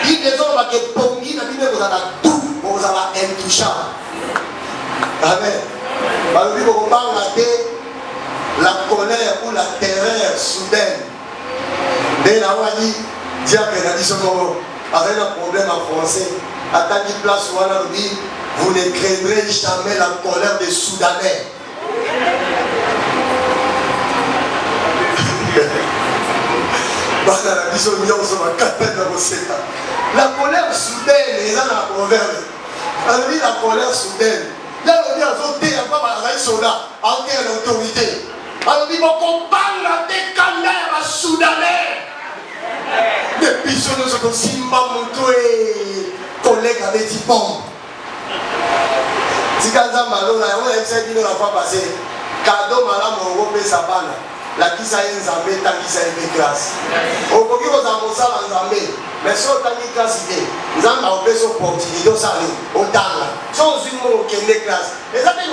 Il y a des gens qui pongi, la Bible vous a tout, vous a intouchable. Amen. Parce que vous parlez la colère ou la terreur soudaine. Dès la Wadi, dire que la dit avec un problème en français. À ta place, vous ne craindrez jamais la colère des Soudanais. La colère soudaine, ils ont la proverbe. On dit la colère soudaine. Là, on dit à l'autorité, il y a pas de soldat, en terre d'autorité. Alors, on dit, on parle des canards Soudanais. Depuis ce que nous avons Simba Moutoé. Collègue avait dit bon. Si quand ça malheur, on a essayé de la fois passée. Cadeau madame on repère sa balle. La qui ça est enzambé, tant qui ça est classe. Au cours de vos ça enzambé. Mais si on t'a mis classe idée, nous avons fait son opportunité, ça on t'a là. Si on dit mon qui est classe. Et ça dit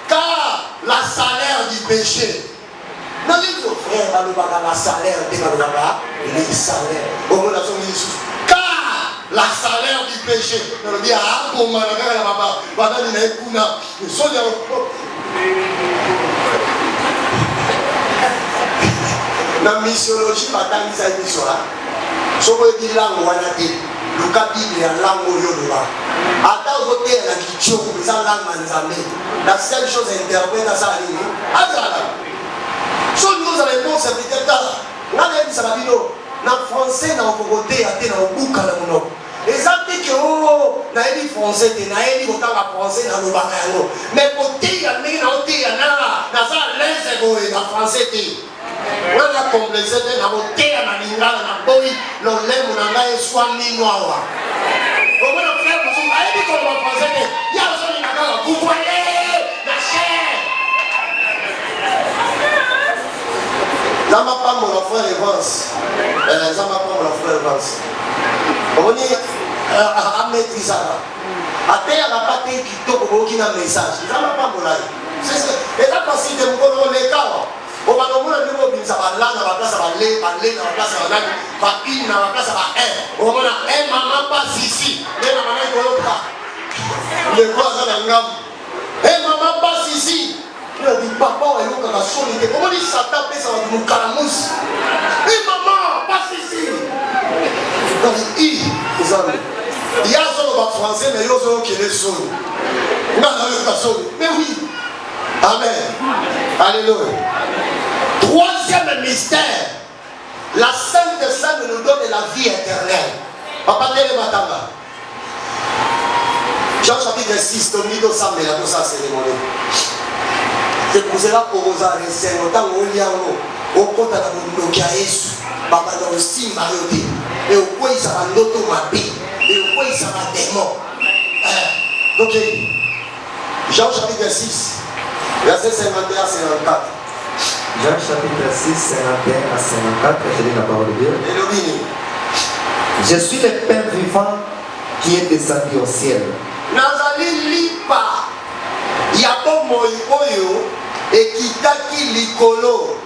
car la salaire du péché. Non, il faut frère, la salaire de les salaires. Au moins, car la salaire du péché. On dit, ah, pour moi, La missiologie va t'amener à sur là. Ce que dit langue wanate, le Bible est en langue yoruba. Attends voter la question, ils ont langue manzamé. La seule chose interprète à ça ligne. Attends. Ce que nous avons bon serviteur là. On a dit ça la vidéo. En français, on peut voter à tel au bouc à la mono. Et ça dit que oh, na dit français, na dit voter à français dans le bacano. Mais voter à mais na voter à na ça laisse go et en français dit. On a complexé de voter à lingala na boy le lème na ngai soit ni noa. Comment on fait pour ça? A dit comme en français, il y a ça na kala vous voyez la chair. Zamba pas mon frère Evans. Zamba pas mon frère Evans. On dit à maîtriser ça. À terre la patte qui toque aucun message. Zamba pas mon là. C'est ça. Et là parce que mon collègue les cas. On va nous dire que ça va là dans la place va aller dans la place va là va une dans la place va un. On va un maman passe ici. Mais la maman est là. Le voisin dans l'âme. Maman passe ici. Il a dit papa et l'autre la solité. Comment dit ça tape ça va nous caramousse. Maman passe ici. Il y a solo français mais il y a solo qui est solo. Mais oui. Amen. Alléluia. Troisième mystère. La Sainte des Saints nous donne la vie éternelle. Papa Télé Matanga. Jean chapitre 6, Tommy Dossam de la Dossa cérémonie. C'est pour cela qu'on vous a laissé autant au lien au compte à la Monokia Yesu. Papa dans le sim marioté. Et au quoi il s'en va l'automabé. Et au quoi il s'en va démon. Donc, Jean chapitre 6, verset 51 à 54. Jean chapitre 6, 51 à 54, je lis la parole de Dieu. Je suis le Père vivant qui est descendu au ciel. Nazali lipa yabo moyo et kitaki likolo.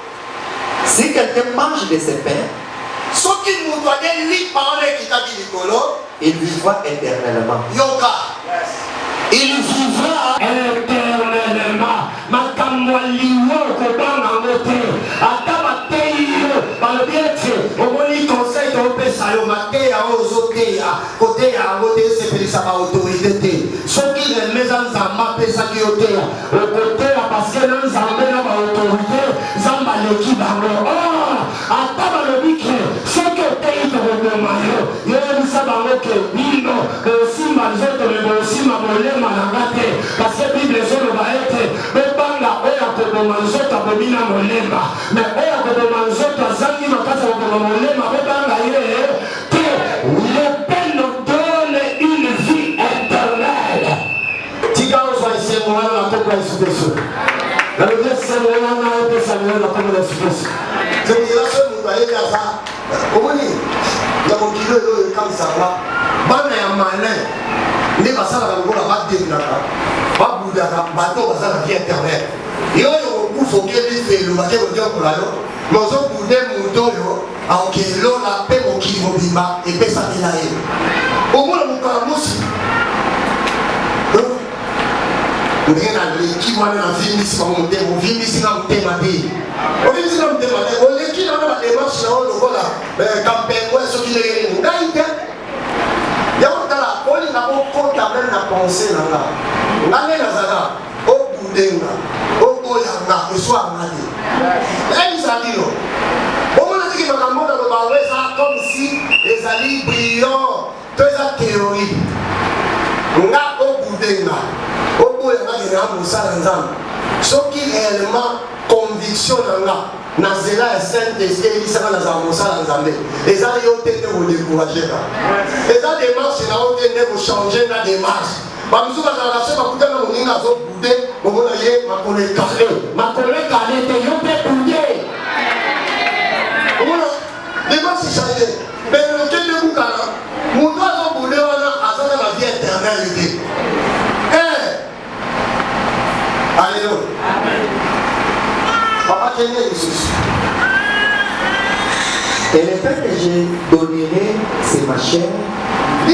Si quelqu'un mange de ces pains, ce qui nous doit lipa et kitaki likolo, il vivra éternellement. Yoka. Il vivra éternellement. Makamwaliwo kobanga mote. Atabateyo balobietie. Omoni conseil de pesa yo mateya ozoteya. Koteya ngote sepelisa ba autorité te. Soki le maison zamba pesa ki oteya. Okoteya parce que nan zamba na ba autorité zamba leki bango. Oh, atabalobike. Soki oteyi to bomayo. Yo sabango ke bino que simba zoto le simba molema na ngate parce que Bible zolo ba ete bebanga oya ko bomanzota bomina molema mais oya ko bomanzota zangi makasa ko molema bebanga ile que le Père nous donne une vie éternelle. Tika osa ise mwana na toko expression. La Bible c'est mwana na ete samuel na toko expression. C'est pour ça que nous voyons ça. Comment dire? Il y a mon kilo de quand ça va. Bana ya malin. Ne va ça la ngola ba dénaka. Ba budaka bato ba ça la vie éternelle. Yo yo ku faut que les fait le baké ko ko la yo. Mozo budé muto yo a ke lo la pe mo ki mo bimba e pe sa ila ye. O mo mo ka musi. Ngena le ki wana na vie misi mo monte mo vie misi na monte ma di. O vie misi na monte ma di. O le ki na ba démarche na o lo kola. Campagne ouais ce qui est ngaïka. Ya otala oli na ko kota ben na penser na nga. Ngane na zaka o budenga. O boya na eswa ngadi. Ça dit non. Au moment où on a demandé de parler ça comme si les alliés brillants, toutes les théories. On a au bout de là. Au bout de là, il y a un moussa dans un. Ce qui est réellement conviction dans là. Nazela est Saint-Esprit, il sera dans un moussa dans un. Et ça, il y a été de vous décourager là. Et ça, démarche, il y a été de vous changer la démarche. Bamsou va la race, ma coûte à mon inga zo boudé, au moment où ma collègue calé. Ma collègue calé, t'es yon peut boudé. Les gens s'y changent. Mais le quai de Boukana, mon doigt au boulot, on a dans la vie éternelle. Alléluia. Papa, quel est Jésus? Et le pain que je donnerai, c'est ma chair. Et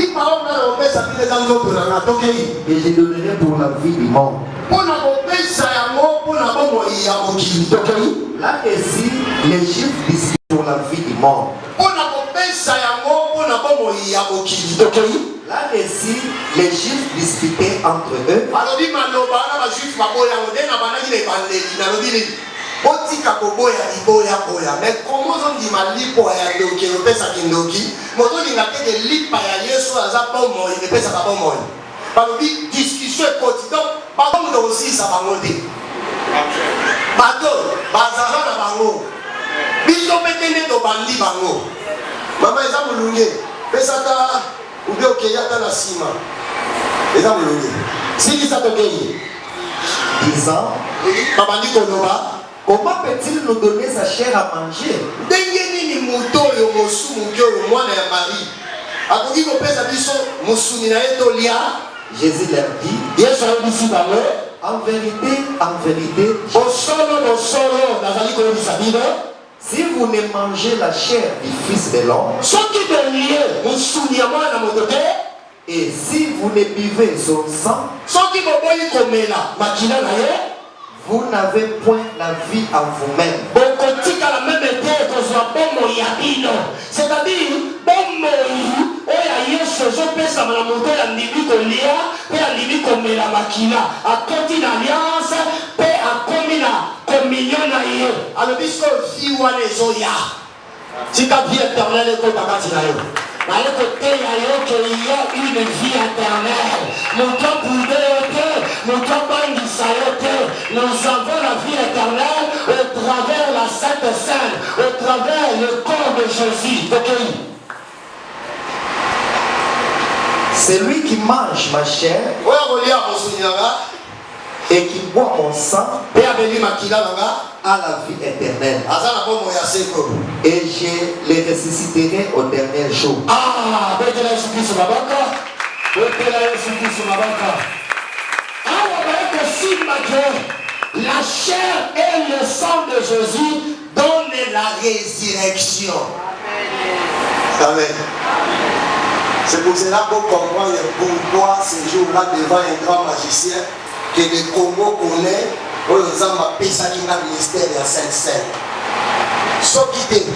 je donnerai pour la vie du monde. Pour la paix, ça y est, pour la Là ici, les Juifs discutent pour la vie du monde. Là ici, les Juifs disputaient entre eux. Otika koboya liboya boya mais comment on dit malipo ya ndoki opesa kindoki moto linga te lipa ya Yesu aza bomo il pesa ka bomo balobi discussion ekoti donc bakomo ndo aussi ça bango te bato bazara na bango biso petene to bandi bango mama eza mulunge pesa ta ubio keyata na sima eza mulunge siki sa tokei 10 ans babandi koloba. Comment peut-il nous donner sa chair à manger? Jésus leur dit, en vérité, si vous ne mangez la chair du Fils de l'homme, et si vous ne buvez son sang, vous n'avez point la vie en vous-même. C'est-à-dire, à côté, il y a une vie éternelle. Nous avons la vie éternelle au travers la Sainte Seine, au travers le corps de Jésus. Celui qui mange ma chair et qui boit mon sang a la vie éternelle. Et je les ressusciterai au dernier jour. Ah, la chair et le sang de Jésus donnent la résurrection. Amen. C'est pour cela qu'on comprend pourquoi ce jour-là devant un grand magicien que le Congo connaît, on nous a appelé ça qui n'a ministère de la Sainte-Seine. Ce qui était,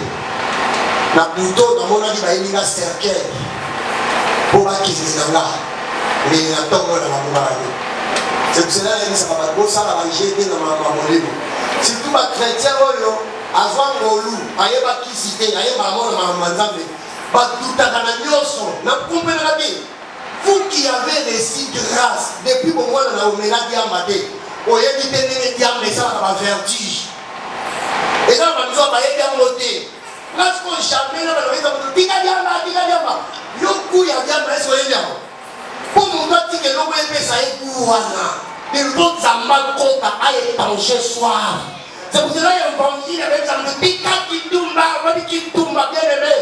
na plutôt dans mon avis, il y a un cercueil pour qui c'est là. Mais il y a un temps où on a c'est pour cela que ça va pas ça va jeter dans ma molimo. Surtout ma chrétien oyo azwa ngolu ayeba kisite ayeba mona manzambe ba tuta kana nyoso na kumbe na bi vous qui avez reçu grâce depuis au moins na omela dia mate oyebi tenene dia mesa ba vertige et là ba nzo ba yebi amote parce qu'on jamais na ba leta tika dia yo ku ya dia mesa oyebi amo pour mon petit que l'on peut ça et pour les autres amants comptent à étancher soir. C'est pour cela qu'il y a un bandit avec ça me dit qui tombe, bien aimé.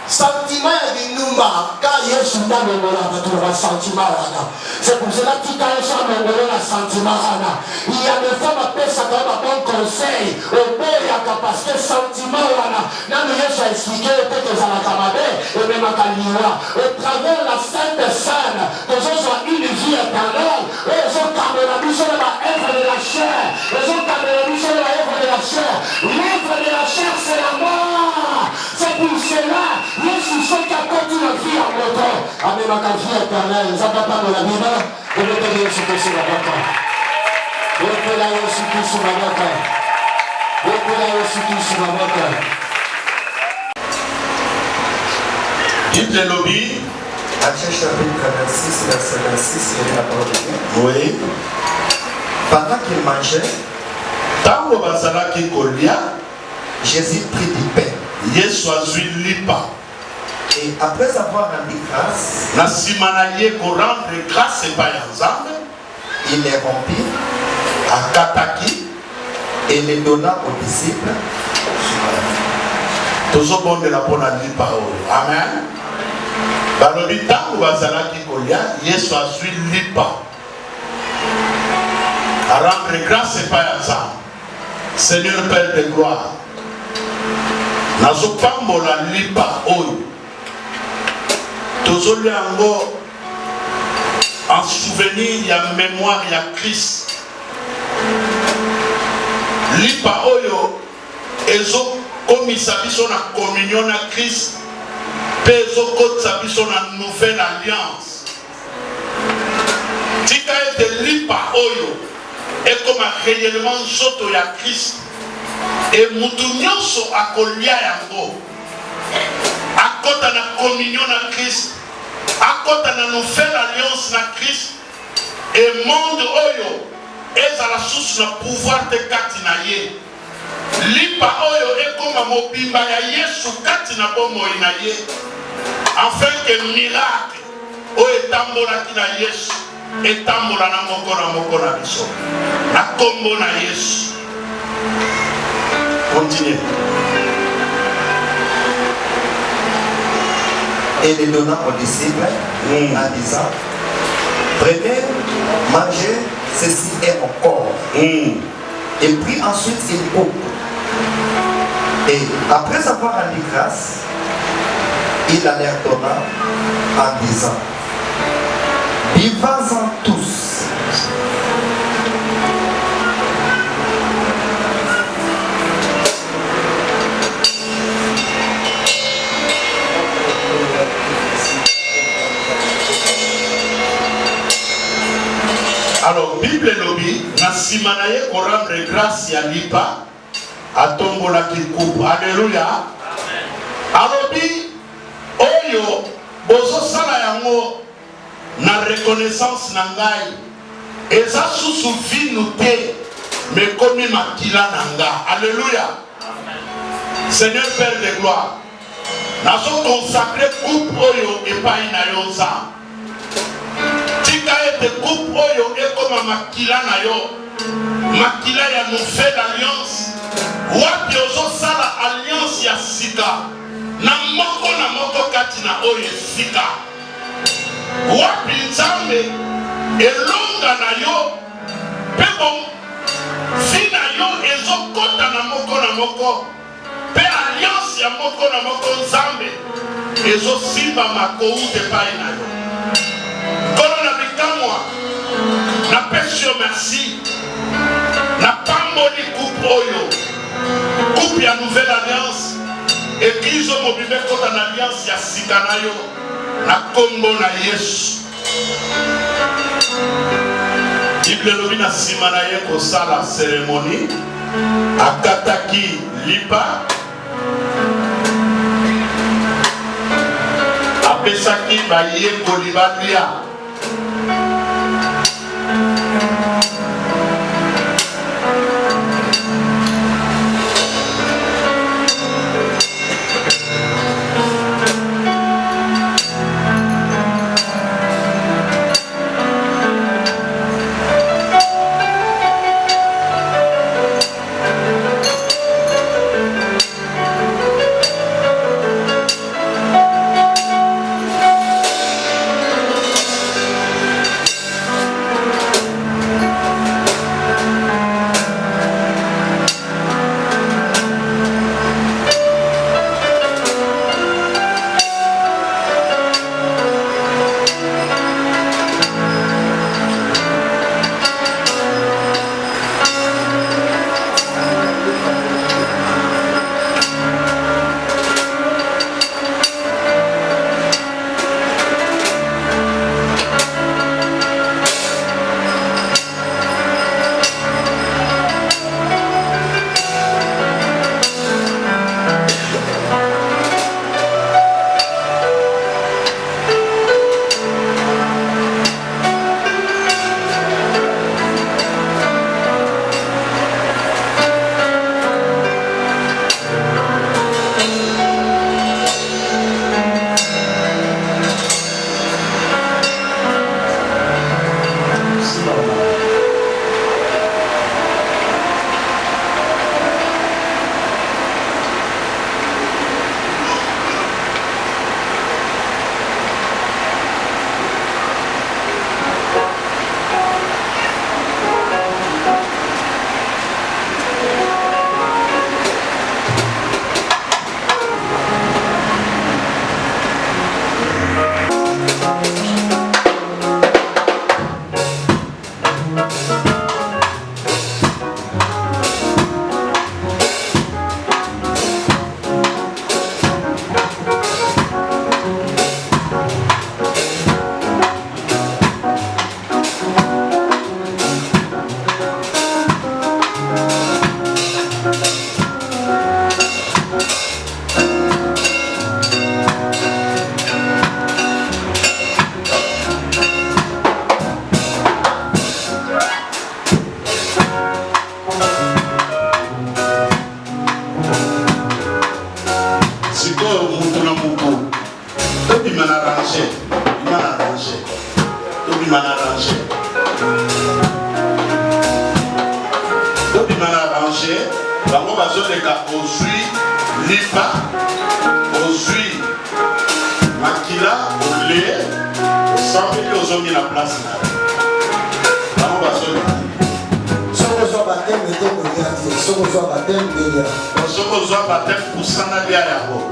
Sentiment de Numba, car il y a un sentiment de sentiment. C'est pour cela qu'il y a un sentiment. Il y a des femmes qui appellent ça comme un bon conseil. Au père, il y a parce que sentiment. N'a pas expliqué peut-être ça la camarade et même à Kaliwa. Au travers la Sainte Seine, que ce soit une vie éternelle, ils ont camarade sur la œuvre de la chair. Ils ont camarade sur la œuvre de la chair. L'œuvre de la chair, c'est la mort. C'est pour cela. Yesu soki akoti na vie ya moto amemaka vie éternelle eza papa na bima ebeteli Yesu Kristo maboko bopela Yesu Kristo maboko bopela Yesu Kristo maboko. Dites le lobby. Matthieu chapitre 26, verset 26, il y a la parole de Dieu. Oui. Pendant qu'il mangeait, Tango bazalaki kolia, Jésus prit du pain. Yesu azwi lipa. Et après avoir rendu grâce, na nsima na ye korendre grâce epai ya Nzambe, il les rompit, akataki et les donna aux disciples. tozobondela mpona lipa oyo. Amen. Balobi ntango bazalaki kolia, Yesu azwi lipa arendre grâce epai ya Nzambe. Seigneur Père de gloire, nazopambola lipa oyo tozolia yango en souvenir ya mémoire ya Christ lipa oyo ezo komisa biso na communion na Christ pe ezo kotisa biso na nouvelle alliance. Tika ete lipa oyo ekoma réellement nzoto ya Christ e mutu nyonso akolia yango akota na communion na Christ, akota na nouvelle alliance na Christ e monde oyo ezala susu na pouvoir te kati na ye. Lipa oyo ekoma mobimba ya Yesu kati na bomoi na ye, afin que miracle oyo etambolaki na Yesu etambola na moko na biso na kombo na Yesu. Continuez. Et les donnant aux disciples en disant, prenez, mangez, ceci est mon corps. Et puis ensuite il coupe. Et après avoir rendu grâce, il en leur donna en disant, buvez-en tous. Alors, Bible lobi, nasima na ye ko rendre grâce ya lipa, atombola ki coupe. Alléluia. Alobi, oyo, bozo sala yango, na reconnaissance na ngai, eza susu vinu te, me komi makila na nga. Alléluia. Seigneur Père de gloire, nazo consacré coupe oyo epai na yo nzambe. Tika ete coupe oyo ekoma makila na yo, makila ya nouvelle alliance, wapi ozosala alliance ya sika na moko kati na oyo sika, wapi nzambe elonga na yo pe bon fi na yo ezokota na moko pe alliance ya moko nzambe ezosimba makoute epai na yo. Kono na bikamwa na pesi yo merci na pamboli coupe oyo, coupe ya nouvelle alliance, église mobimbe kota na alliance ya sika na yo na kombo na Yesu. Bible lobi na sima na ye kosala cérémonie, akataki lipa, apesaki bayekoli balia. bango bazoleka ozwi lipa ozwi makila ole osambeli ozongi na place na bango bazoleka Soko zwa baptême de Dieu, soko zwa baptême de Dieu. soko ozwa bateme pusana lia yango